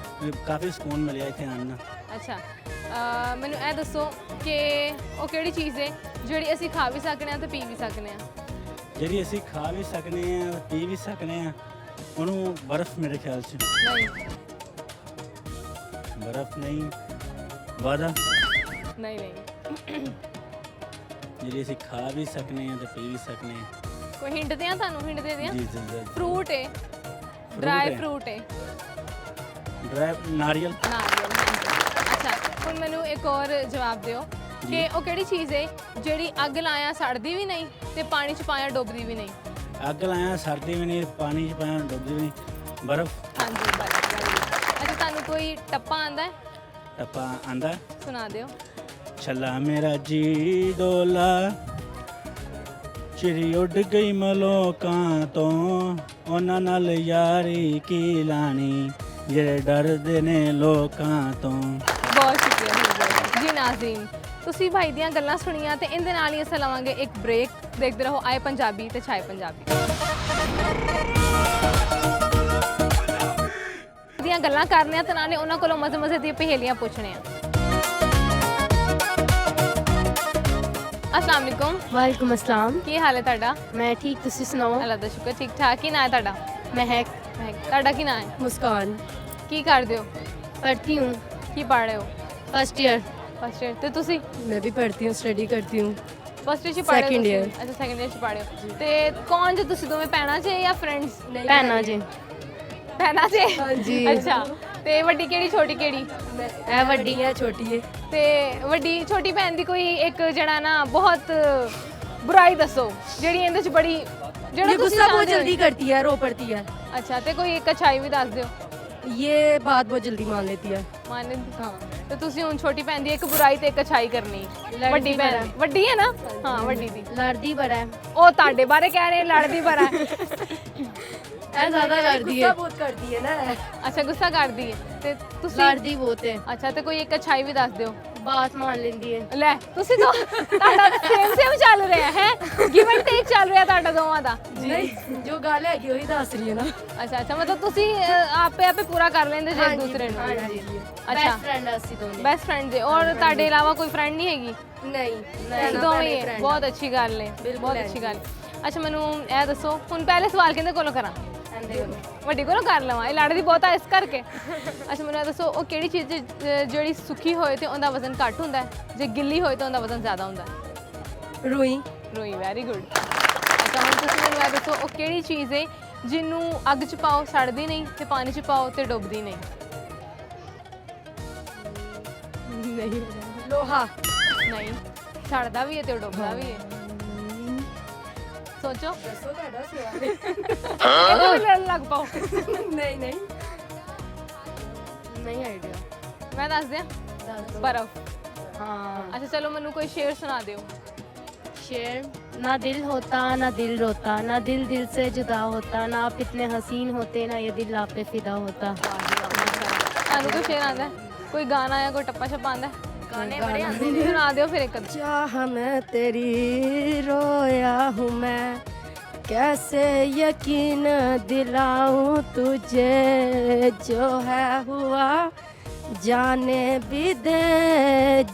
Speaker 12: काफ़ी सुकून मिलिਆ ਇੱਥੇ ਆਉਣ ਨਾਲ।
Speaker 1: ਅੱਛਾ ਮੈਨੂੰ ਇਹ ਦੱਸੋ ਕਿ ਉਹ ਕਿਹੜੀ ਚੀਜ਼ ਹੈ ਜਿਹੜੀ ਅਸੀਂ ਖਾ ਵੀ ਸਕਨੇ ਆ ਤੇ ਪੀ ਵੀ ਸਕਨੇ ਆ?
Speaker 12: ਜਿਹੜੀ ਅਸੀਂ ਖਾ ਵੀ ਸਕਨੇ ਆ, ਪੀ ਵੀ ਸਕਨੇ ਆ, ਉਹਨੂੰ ਬਰਫ਼ ਮੇਰੇ ਖਿਆਲ 'ਚ
Speaker 1: ਨਹੀਂ,
Speaker 12: ਬਰਫ਼ ਨਹੀਂ, ਵਾਦਾ
Speaker 1: ਨਹੀਂ ਨਹੀਂ,
Speaker 12: ਜਿਹੜੀ ਅਸੀਂ ਖਾ ਵੀ ਸਕਨੇ ਆ ਤੇ ਪੀ ਵੀ ਸਕਨੇ ਆ।
Speaker 1: ਕੋਈ ਹਿੰਟ ਦਿਆਂ ਤੁਹਾਨੂੰ? ਹਿੰਟ ਦੇ ਦਿਆਂ?
Speaker 12: ਜੀ ਜੀ ਜੀ।
Speaker 1: ਫਰੂਟ ਹੈ, ਡਰਾਈ ਫਰੂਟ ਹੈ।
Speaker 12: ਡਰਾਈ ਨਾਰੀਅਲ।
Speaker 1: ਨਾਰੀਅਲ, ਹਾਂਜੀ। ਅੱਛਾ ਹੁਣ ਮੈਨੂੰ ਇੱਕ ਹੋਰ ਜਵਾਬ ਦਿਓ ਕਿ ਉਹ ਕਿਹੜੀ ਚੀਜ਼ ਹੈ ਜਿਹੜੀ ਅੱਗ ਲਾਇਆ ਸੜਦੀ ਵੀ ਨਹੀਂ ਤੇ ਪਾਣੀ 'ਚ ਪਾਇਆ ਡੁੱਬਦੀ ਵੀ ਨਹੀਂ?
Speaker 12: ਅੱਗ ਲਾਇਆ ਸਰਦੀ ਵੀ ਨਹੀਂ, ਪਾਣੀ 'ਚ ਪਾਇਆ ਡੁੱਬਦੀ ਵੀ ਨਹੀਂ, ਬਰਫ਼।
Speaker 1: ਹਾਂਜੀ ਬਰਫ਼। ਅੱਛਾ ਤੁਹਾਨੂੰ ਕੋਈ ਟੱਪਾ ਆਂਦਾ ਹੈ?
Speaker 12: ਟੱਪਾ ਆਂਦਾ?
Speaker 1: ਸੁਣਾ ਦਿਓ।
Speaker 12: ਛੱਲਾ ਮੇਰਾ ਜੀ ਡੋਲਾ, ਚਿੜੀ ਉੱਡ ਗਈ ਮਲੋਕਾਂ ਤੋਂ, ਉਹਨਾਂ ਨਾਲ ਯਾਰੀ ਕੀ ਲਾਣੀ, ਜਿਹੜੇ ਡਰਦੇ ਨੇ ਲੋਕਾਂ ਤੋਂ।
Speaker 1: ਬਹੁਤ ਸ਼ੁਕਰੀਆ ਜੀ ਨਾਜ਼ਰੀਨ, ਤੁਸੀਂ ਭਾਈ ਦੀਆਂ ਗੱਲਾਂ ਸੁਣੀਆਂ ਤੇ ਇਹਦੇ ਨਾਲ ਹੀ ਅਸੀਂ ਲਵਾਂਗੇ ਇੱਕ ਬ੍ਰੇਕ। ਦੇਖਦੇ ਰਹੋ ਆਏ ਪੰਜਾਬੀ ਤੇ ਛਾਏ ਪੰਜਾਬੀ ਦੀਆਂ ਗੱਲਾਂ ਕਰਨੀਆਂ ਤੇ ਨਾਲੇ ਉਹਨਾਂ ਕੋਲੋਂ ਮਜ਼ੇ ਦੀਆਂ ਪਹੇਲੀਆਂ ਪੁੱਛਣੀਆਂ। अस्सलाम वालेकुम।
Speaker 13: वालेकुम अस्सलाम।
Speaker 1: ਕੀ ਹਾਲ ਹੈ ਤੁਹਾਡਾ?
Speaker 13: मैं ठीक, तुसी सुनाओ?
Speaker 1: ਅੱਲਾ ਦਾ ਸ਼ੁਕਰ, ਠੀਕ ਠਾਕ। ਕੀ ਨਾਂ ਹੈ ਤੁਹਾਡਾ?
Speaker 13: महक।
Speaker 1: ਤੁਹਾਡਾ ਕੀ ਨਾਂ ਹੈ?
Speaker 13: मुस्कान।
Speaker 1: ਕੀ ਕਰਦੇ ਹੋ?
Speaker 13: पढ़ती हूँ।
Speaker 1: ਕੀ ਪੜ੍ਹ ਰਹੇ ਹੋ?
Speaker 13: First year.
Speaker 1: First year. ਤੇ ਤੁਸੀਂ?
Speaker 13: मैं भी पढ़ती हूँ, स्टडी करती हूँ।
Speaker 1: ਫਸਟ ਈਅਰ ਚ ਪੜ੍ਹ ਰਹੇ ਹੋ?
Speaker 13: Second year।
Speaker 1: ਅੱਛਾ ਸੈਕੰਡ ਈਅਰ ਚ ਪੜ੍ਹ ਰਹੇ ਹੋ। ਤੇ ਕੌਣ ਜੇ ਤੁਸੀਂ ਦੋਵੇਂ ਭੈਣਾਂ ਜੇ ਜਾਂ ਫਰੈਂਡਸ?
Speaker 13: भैना जी।
Speaker 1: ਭੈਣਾਂ ਜੇ?
Speaker 13: जी।
Speaker 1: ਅੱਛਾ ਤੇ ਵੱਡੀ ਕਿਹੜੀ ਛੋਟੀ ਕਿਹੜੀ?
Speaker 13: ए वड्डी है, छोटी है।
Speaker 1: ਤੇ ਵੱਡੀ ਛੋਟੀ ਭੈਣ ਦੀ ਕੋਈ ਇੱਕ ਜਿਹੜਾ ਨਾ ਬਹੁਤ ਬੁਰਾਈ ਦੱਸੋ ਜਿਹੜੀ ਇਹਦੇ ਚ ਬੜੀ ਜਿਹੜਾ
Speaker 13: ये गुस्सा बहुत जल्दी करती है, रो पड़ती है।
Speaker 1: ਅੱਛਾ ਤੇ ਕੋਈ ਇੱਕ ਅੱਛਾਈ ਵੀ ਦੱਸ ਦਿਓ।
Speaker 13: ये बात बहुत जल्दी मान लेती है।
Speaker 1: ਮੰਨ ਹਾਂ ਤੇ ਤੁਸੀਂ ਹੁਣ ਛੋਟੀ ਭੈਣ ਦੀ ਇੱਕ ਬੁਰਾਈ ਤੇ ਇੱਕ ਅੱਛਾਈ ਕਰਨੀ। ਵੱਡੀ ਭੈਣ ਦੀ ਵੱਡੀ ਹੈ ਨਾ? ਹਾਂ ਵੱਡੀ ਦੀ
Speaker 13: लड़दी बड़ा है।
Speaker 1: ਉਹ ਤੁਹਾਡੇ ਬਾਰੇ ਕਹਿ ਰਹੇ ਲੜਦੀ ਬੜਾ
Speaker 13: ऐ ज्यादा लड़दी है, बहुत करती है ना।
Speaker 1: ਅੱਛਾ ਗੁੱਸਾ ਕਰਦੀ ਹੈ ਤੇ ਤੁਸੀਂ?
Speaker 13: लड़दी बहुत है।
Speaker 1: ਅੱਛਾ ਤੇ ਕੋਈ ਇੱਕ ਅੱਛਾਈ ਵੀ ਦੱਸ ਦਿਓ।
Speaker 13: ਬਾਤ ਮੰਨ ਲੈਂਦੀ ਹੈ।
Speaker 1: ਲੈ ਤੁਸੀਂ ਤਾਂ ਤੁਹਾਡਾ ਸੇਮ ਚੱਲ ਰਿਹਾ ਹੈ, ਗਿਵ ਐਂਡ ਟੇਕ ਚੱਲ ਰਿਹਾ ਤੁਹਾਡਾ ਦੋਵਾਂ ਦਾ।
Speaker 13: ਨਹੀਂ ਜੋ ਗੱਲ ਹੈਗੀ ਉਹੀ ਦੱਸ ਰਹੀ ਹੈ ਨਾ।
Speaker 1: ਅੱਛਾ ਮਤਲਬ ਤੁਸੀਂ ਆਪੇ ਪੂਰਾ ਕਰ ਲੈਂਦੇ ਜੇ ਇੱਕ ਦੂਸਰੇ ਨੂੰ।
Speaker 13: ਹਾਂਜੀ
Speaker 1: ਅੱਛਾ
Speaker 13: ਬੈਸਟ ਫਰੈਂਡ ਅਸੀਂ ਦੋਨੇ।
Speaker 1: ਬੈਸਟ ਫਰੈਂਡ ਜੇ। ਔਰ ਤੁਹਾਡੇ ਇਲਾਵਾ ਕੋਈ ਫਰੈਂਡ ਨਹੀਂ ਹੈਗੀ?
Speaker 13: ਨਹੀਂ
Speaker 1: ਦੋਵੇਂ ਹੀ ਹੈ। ਬਹੁਤ ਅੱਛੀ ਗੱਲ ਹੈ, ਬਹੁਤ ਅੱਛੀ ਗੱਲ। ਅੱਛਾ ਮੈਨੂੰ ਇਹ ਦੱਸੋ, ਹੁਣ ਪਹਿਲੇ ਸਵਾਲ ਕਿਹਦੇ ਕੋਲੋਂ ਕਰਾਂ? ਵੱਡੀ ਕੋਲੋਂ ਕਰ ਲਵਾਂ, ਇਹ ਲੜਦੀ ਬਹੁਤ ਆ ਇਸ ਕਰਕੇ। ਅੱਛਾ ਮੈਨੂੰ ਇਹ ਦੱਸੋ, ਉਹ ਕਿਹੜੀ ਚੀਜ਼ ਜਿਹੜੀ ਸੁੱਕੀ ਹੋਏ ਤੇ ਉਹਦਾ ਵਜ਼ਨ ਘੱਟ ਹੁੰਦਾ ਹੈ, ਜੇ ਗਿੱਲੀ ਹੋਏ ਤਾਂ ਉਹਦਾ ਵਜ਼ਨ ਜ਼ਿਆਦਾ ਹੁੰਦਾ ਹੈ?
Speaker 13: ਰੂਈ।
Speaker 1: ਰੂਈ, ਵੈਰੀ ਗੁੱਡ। ਅੱਛਾ ਹੁਣ ਤੁਸੀਂ ਮੈਨੂੰ ਇਹ ਦੱਸੋ, ਉਹ ਕਿਹੜੀ ਚੀਜ਼ ਹੈ ਜਿਹਨੂੰ ਅੱਗ 'ਚ ਪਾਓ ਸੜਦੀ ਨਹੀਂ ਤੇ ਪਾਣੀ 'ਚ ਪਾਓ ਤੇ ਡੁੱਬਦੀ ਨਹੀਂ?
Speaker 13: ਨਹੀਂ ਲੋਹਾ।
Speaker 1: ਨਹੀਂ, ਸੜਦਾ ਵੀ ਹੈ ਤੇ ਡੁੱਬਦਾ ਵੀ ਹੈ। ਸੋਚੋ।
Speaker 13: ਦੱਸੋ ਤੁਹਾਡਾ ਸਵਾਲ।
Speaker 1: ਇਹਦੇ ਵੀ ਲੜਨ ਲੱਗ ਪਾਓ।
Speaker 13: ਨਹੀਂ ਆਈਡੀਆ।
Speaker 1: ਮੈਂ ਦੱਸ ਦਿਆਂ? ਬਰਫ਼।
Speaker 13: हाँ।
Speaker 1: अच्छा चलो मनु कोई शेर सुना दो।
Speaker 13: शेर। ना दिल होता ना दिल रोता, ना दिल दिल से जुदा होता, ना आप इतने हसीन होते, ना ये दिल आप पे फिदा होता।
Speaker 1: तानू कोई शेर आंदा है? कोई गाना या कोई टप्पा शप्पा आंदा है? गाने बड़े आंदे ने, सुना दो फिर एक।
Speaker 13: चाह मैं तेरी रोया हूँ मैं, कैसे यकीन दिलाऊं तुझे, जो है हुआ जाने भी दे,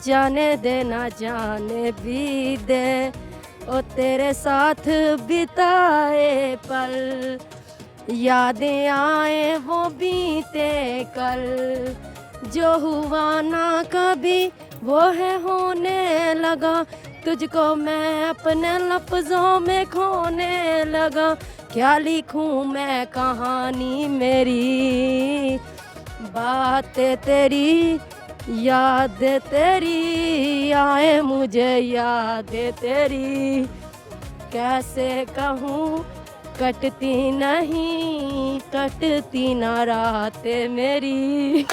Speaker 13: जाने दे ना जाने भी दे, ओ तेरे साथ बिताए पल, यादें आए वो बीते कल, जो हुआ ना कभी वो है होने लगा, तुझको मैं अपने लफ्जों में खोने लगा, क्या लिखूं मैं कहानी मेरी, बातें तेरी याद तेरी आए मुझे याद तेरी, कैसे कहूँ कटती नहीं कटती ना रात मेरी।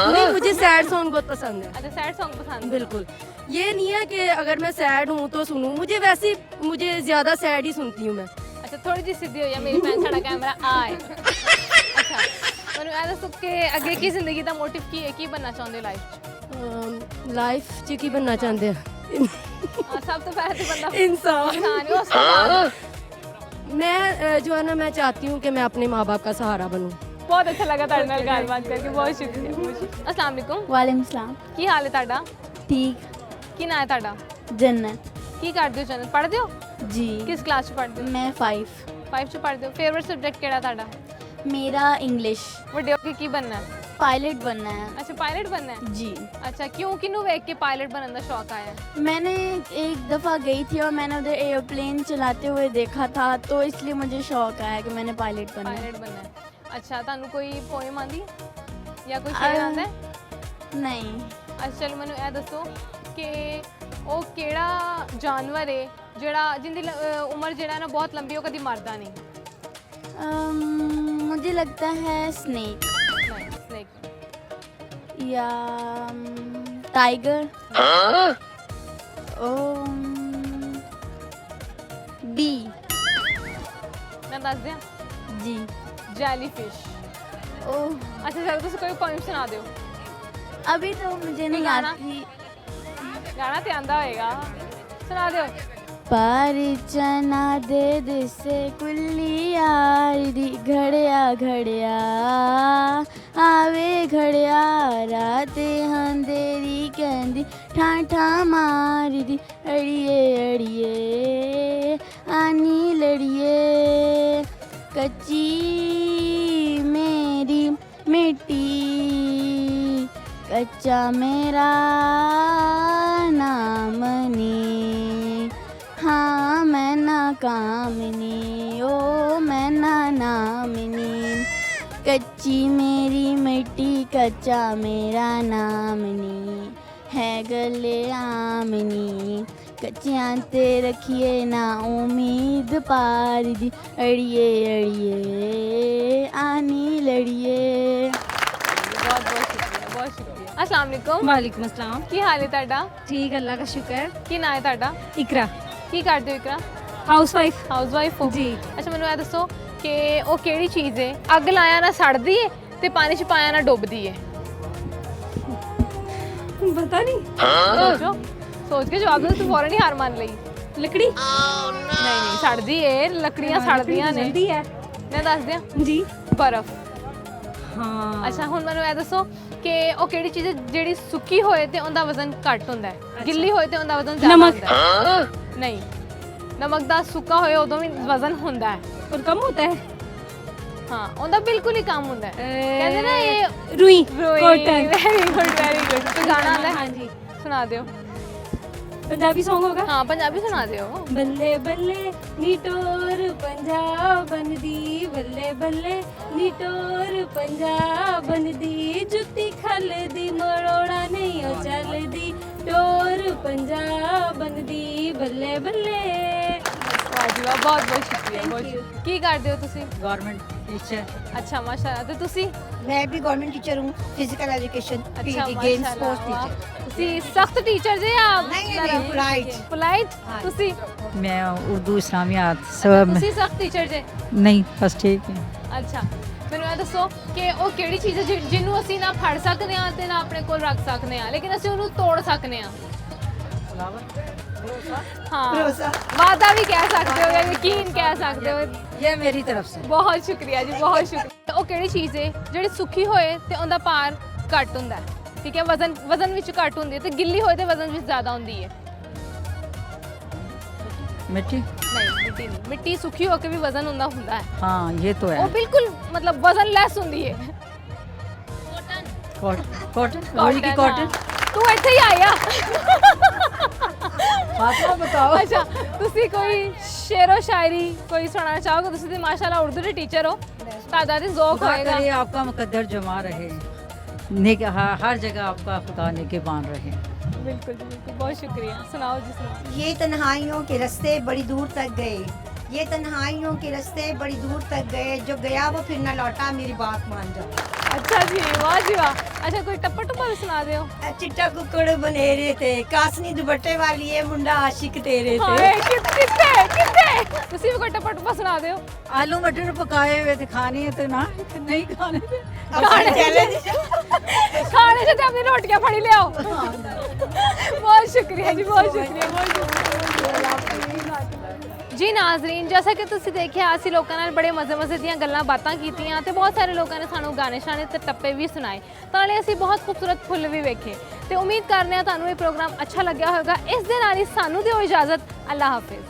Speaker 13: नहीं मुझे सैड सॉन्ग बहुत पसंद है।
Speaker 1: अच्छा सैड सॉन्ग पसंद है?
Speaker 13: बिल्कुल, ये नहीं है कि अगर मैं सैड हूँ तो सुनूं, मुझे वैसे मुझे ज़्यादा सैड ही सुनती हूँ मैं।
Speaker 1: अच्छा थोड़ी जी सीधी हो जा, मेरी भैन साड़ा कैमरा आए। अच्छा मैंने ਇਹ ਦੱਸੋ ਕਿ ਅੱਗੇ ਕੀ ਜ਼ਿੰਦਗੀ ਦਾ ਮੋਟਿਵ ਕੀ ਹੈ, ਕੀ बनना ਚਾਹੁੰਦੇ
Speaker 13: लाइफ च की बनना चाहते हैं?
Speaker 1: सब तो पहले तो बंदा
Speaker 13: इंसान। मैं जो है ना मैं चाहती हूँ कि मैं अपने माँ बाप का सहारा बनूँ।
Speaker 1: बहुत अच्छा लगा ਤੁਹਾਡੇ ਨਾਲ ਗੱਲਬਾਤ ਕਰਕੇ, ਬਹੁਤ ਸ਼ੁਕਰੀਆ। अस्सलाम वालेकुम।
Speaker 14: वालेकुम सलाम।
Speaker 1: ਕੀ ਹਾਲ ਹੈ ਤੁਹਾਡਾ?
Speaker 14: ठीक।
Speaker 1: ਕੀ ਨਾਂ ਹੈ ਤੁਹਾਡਾ?
Speaker 14: जन्नत।
Speaker 1: ਕੀ ਕਰਦੇ ਹੋ ਜੰਨਤ? ਪੜ੍ਹਦੇ ਹੋ?
Speaker 14: जी।
Speaker 1: ਕਿਸ ਕਲਾਸ 'ਚ ਪੜ੍ਹਦੇ ਹੋ?
Speaker 14: मैं 5।
Speaker 1: 5 'ਚ ਪੜ੍ਹਦੇ ਹੋ। ਫੇਵਰਿਟ ਸਬਜੈਕਟ ਕਿਹੜਾ ਤੁਹਾਡਾ?
Speaker 14: मेरा इंग्लिश।
Speaker 1: ਵੱਡੇ ਹੋ ਕੇ ਕੀ बनना है?
Speaker 14: पायलट बनना है।
Speaker 1: अच्छा पायलट बनना है
Speaker 14: जी।
Speaker 1: अच्छा क्यों किन्नू देख के पायलट बनने का शौक आया?
Speaker 14: मैंने एक दफ़ा गई थी और मैंने उधर एयरप्लेन चलाते हुए देखा था, तो इसलिए मुझे शौक आया कि मैंने पायलट बनना है।
Speaker 1: पायलट बनना है। अच्छा तानू कोई पोएम आंदी या कोई शेर आंदा है?
Speaker 14: नहीं।
Speaker 1: अच्छा चलो मैनू ए दसो कि वो केड़ा जानवर है जेड़ा जिंदी उम्र जेड़ा ना बहुत लंबी हो कदी मरदा नहीं?
Speaker 14: मुझे लगता है स्नेक। या टाइगर। बी।
Speaker 1: मैं दस दिया
Speaker 14: जी।
Speaker 1: जेलीफिश। अच्छा चलो तुम कोई पोएम सुना दो।
Speaker 14: अभी तो मुझे नहीं आती।
Speaker 1: गाना तो आंदा होएगा, सुना दो।
Speaker 14: पर चना दे दिसे कुल्ली यार दी, घड़िया घड़िया आवे घड़िया राते अंधेरी कहंदी ठाठा मार दी, अड़िए अड़िए आनी लड़िए, कच्ची मेरी मिट्टी कच्चा मेरा नाम नी, हाँ मैं नाकामनी ओ मैं नामिनी, कच्ची मेरी मिट्टी कच्चा मेरा नामनी, है गले आमनी कच्चियां ते रखिए ना उम्मीद पार दी, अड़िए अड़िए आनी लड़िए।
Speaker 1: बहुत बहुत शुक्रिया, बहुत शुक्रिया। अस्सलाम वालेकुम।
Speaker 6: वालेकुम अस्सलाम।
Speaker 1: की हाल है ਤੁਹਾਡਾ?
Speaker 6: ठीक अल्लाह का शुक्र।
Speaker 1: ਕੀ ਨਾਂ ਹੈ ਤੁਹਾਡਾ?
Speaker 6: इकरा।
Speaker 1: ਕੀ ਕਰਦੇ ਹੋ ਇਕਰਾ?
Speaker 6: ਹਾਊਸਵਾਈਫ।
Speaker 1: ਹਾਊਸਵਾਈਫ ਹੋ
Speaker 6: ਜੀ।
Speaker 1: ਅੱਛਾ ਮੈਨੂੰ ਇਹ ਦੱਸੋ ਕਿ ਉਹ ਕਿਹੜੀ ਚੀਜ਼ ਹੈ ਅੱਗ ਲਾਇਆ ਨਾ ਸੜਦੀ ਹੈ ਤੇ ਪਾਣੀ 'ਚ ਪਾਇਆ ਨਾ ਡੁੱਬਦੀ ਹੈ?
Speaker 13: पता नहीं
Speaker 1: सोचो सोच के जवाब दो तू फौरन ही हार मान ली
Speaker 13: लकड़ी
Speaker 1: नहीं नहीं सड़दी है लकड़ियां सड़दियां ने
Speaker 13: जल्दी है
Speaker 1: मैं दस दियां
Speaker 13: जी
Speaker 1: बर्फ
Speaker 13: हाँ
Speaker 1: ਅੱਛਾ ਹੁਣ ਮੈਨੂੰ ਇਹ ਦੱਸੋ ਕਿ ਉਹ ਕਿਹੜੀ ਚੀਜ਼ ਹੈ ਜਿਹੜੀ ਸੁੱਕੀ ਹੋਏ ਤੇ ਉਹਦਾ ਵਜ਼ਨ ਘੱਟ ਹੁੰਦਾ ਹੈ ਗਿੱਲੀ ਹੋਏ ਤੇ ਉਹਦਾ ਵਜ਼ਨ ਜ਼ਿਆਦਾ
Speaker 13: ਨਮਕ।
Speaker 1: ਹੁੰਦਾ ਹੈ ਨਹੀਂ ਨਮਕ ਦਾ ਸੁੱਕਾ ਹੋਏ ਉਦੋਂ ਵੀ ਵਜ਼ਨ ਹੁੰਦਾ ਹੈ
Speaker 13: और कम होता है
Speaker 1: ਹਾਂ ਉਹਦਾ ਬਿਲਕੁਲ ਹੀ ਕੰਮ ਹੁੰਦਾ ਹੈ ਕਹਿੰਦੇ ਨਾ ਇਹ
Speaker 13: रुई
Speaker 1: ਰੋਈ
Speaker 13: कॉटन
Speaker 1: ਵੈਰੀ ਗੁੱਡ ਤੇ ਗਾਣਾ ਆਉਂਦਾ ਹੈ
Speaker 13: हाँ जी
Speaker 1: ਸੁਣਾ ਦਿਓ
Speaker 13: पंजाबी सॉन्ग होगा
Speaker 1: ਹਾਂ ਪੰਜਾਬੀ ਸੁਣਾ ਦਿਓ
Speaker 13: बल्ले बल्ले निटोर पंजाबन दी बल्ले बल्ले निटोर पंजाबन दी जुत्ती खल दी मरोड़ा नहीं ओ चल दी टोर पंजाबन दी बल्ले बल्ले
Speaker 1: ਵਾਹ ਜੀ ਵਾਹ ਬਹੁਤ ਬਹੁਤ ਸ਼ੁਕਰੀਆ ਬਹੁਤ ਸ਼ੁਕਰੀਆ। ਕੀ ਕਰਦੇ ਹੋ ਤੁਸੀਂ
Speaker 3: गवर्नमेंट टीचर
Speaker 1: ਅੱਛਾ ਮਾਸ਼ਾਅੱਲਾ ਤੇ ਤੁਸੀਂ
Speaker 3: मैं भी गवर्नमेंट टीचर हूँ फिजिकल एजुकेशन
Speaker 1: अच्छा
Speaker 3: गेम
Speaker 1: माशाल्लाह,
Speaker 3: स्पोर्ट्स
Speaker 1: वाह।
Speaker 3: टीचर
Speaker 1: ਤੁਸੀਂ ਸਖਤ ਟੀਚਰ ਜੇ ਜਾਂ
Speaker 3: नहीं, polite।
Speaker 1: polite? ਤੁਸੀਂ
Speaker 3: मैं उर्दू इस्लामियात
Speaker 1: ਤੁਸੀਂ ਸਖਤ ਟੀਚਰ ਜੇ
Speaker 3: नहीं बस ठीक है
Speaker 1: ਅੱਛਾ ਮੈਨੂੰ ਇਹ ਦੱਸੋ ਕਿ ਉਹ ਕਿਹੜੀ ਚੀਜ਼ ਹੈ ਜਿਹਨੂੰ ਅਸੀਂ ਨਾ ਫੜ ਸਕਦੇ ਹਾਂ ਤੇ ਨਾ ਆਪਣੇ ਕੋਲ ਰੱਖ ਸਕਦੇ ਹਾਂ ਲੇਕਿਨ ਅਸੀਂ ਉਹਨੂੰ ਤੋੜ ਸਕਦੇ ਹਾਂ ਹਾਂ
Speaker 3: भरोसा।
Speaker 1: ਵਾਦਾ ਵੀ ਕਹਿ ਸਕਦੇ ਹੋ ਜਾਂ ਯਕੀਨ ਕਹਿ ਸਕਦੇ ਹੋ
Speaker 3: ये मेरी तरफ से
Speaker 1: ਬਹੁਤ ਸ਼ੁਕਰੀਆ ਜੀ ਬਹੁਤ ਸ਼ੁਕਰੀਆ ਉਹ ਕਿਹੜੀ ਚੀਜ਼ ਹੈ ਜਿਹੜੀ ਸੁੱਕੀ ਹੋਏ ਤੇ ਉਹਦਾ ਭਾਰ ਘੱਟ ਹੁੰਦਾ ਹੈ ਠੀਕ ਹੈ ਵਜ਼ਨ ਵਿੱਚ ਘੱਟ ਹੁੰਦੀ ਹੈ ਤੇ ਗਿੱਲੀ ਹੋਏ ਤੇ ਵਜ਼ਨ ਵਿੱਚ ਜ਼ਿਆਦਾ ਹੁੰਦੀ ਹੈ
Speaker 3: मिट्टी
Speaker 1: ਨਹੀਂ ਮਿੱਟੀ ਨਹੀਂ ਮਿੱਟੀ ਸੁੱਕੀ ਹੋ ਕੇ ਵੀ ਵਜ਼ਨ ਹੁੰਦਾ ਹੈ
Speaker 3: हाँ ये तो
Speaker 1: ਉਹ ਬਿਲਕੁਲ ਮਤਲਬ ਵਜ਼ਨ ਲੈਸ ਹੁੰਦੀ ਹੈ
Speaker 3: कॉटन रुई की कॉटन
Speaker 1: ਤੂੰ ਇੱਥੇ ਹੀ ਆਇਆ
Speaker 3: फातिमा बताओ
Speaker 1: ਅੱਛਾ ਤੁਸੀਂ ਕੋਈ ਸ਼ੇਰੋ ਸ਼ਾਇਰੀ ਕੋਈ ਸੁਣਾਉਣਾ ਚਾਹੋਗੇ ਤੁਸੀਂ ਤੇ ਮਾਸ਼ਾਅੱਲਾ ਉਰਦੂ ਦੇ ਟੀਚਰ ਹੋ ਤੁਹਾਡਾ ਤੇ ਜ਼ੌਕ
Speaker 3: खुदा
Speaker 1: ਹੋਏਗਾ
Speaker 3: करे आपका मुकद्दर जमा रहे हर जगह आपका खुदा निगहबान रहे
Speaker 1: ਬਿਲਕੁਲ ਜੀ ਬਿਲकुल बहुत शुक्रिया सुनाओ जी सुनाओ
Speaker 15: ये तन्हाइयों के रास्ते बड़ी दूर तक गए ये तन्हाइयों के रास्ते बड़ी दूर तक गए जो गया वो फिर न लौटा मेरी बात मान जा
Speaker 1: अच्छा जी वाह अच्छा कोई टप्पा टप्पा भी सुना दियो
Speaker 15: चिट्टा कुकड़ बनेरे थे कासनी दुपट्टे वाली ये मुंडा आशिक तेरे थे
Speaker 1: हाय कितने ਤੁਸੀਂ ਵੀ ਕੋਈ ਟੱਪਾ ਟੱਪਾ ਸੁਣਾ ਦਿਓ
Speaker 3: आलू मटर पकाए हुए थे खाने तो ना नहीं खाने
Speaker 1: खाने से अपनी रोटियां फड़ी ले आओ बहुत शुक्रिया जी बहुत शुक्रिया ਜੀ ਨਾਜ਼ਰੀਨ ਜੈਸਾ ਕਿ ਤੁਸੀਂ ਦੇਖਿਆ ਅਸੀਂ ਲੋਕਾਂ ਨਾਲ ਬੜੇ ਮਜ਼ੇ ਦੀਆਂ ਗੱਲਾਂ ਬਾਤਾਂ ਕੀਤੀਆਂ ਤੇ ਬਹੁਤ ਸਾਰੇ ਲੋਕਾਂ ਨੇ ਸਾਨੂੰ ਗਾਣੇ ਸ਼ਾਨੇ ਤੇ ਟੱਪੇ ਵੀ ਸੁਣਾਏ ਨਾਲੇ ਅਸੀਂ ਬਹੁਤ ਖੂਬਸੂਰਤ ਫੁੱਲ ਵੀ ਵੇਖੇ ਤੇ ਉਮੀਦ ਕਰਨੇ ਆ ਤੁਹਾਨੂੰ ਇਹ ਪ੍ਰੋਗਰਾਮ ਅੱਛਾ ਲੱਗਿਆ ਹੋਵੇਗਾ ਇਸ ਦੇ ਨਾਲ ਹੀ ਸਾਨੂੰ ਦਿਓ ਇਜਾਜ਼ਤ ਅੱਲਾ ਹਾਫਿਜ਼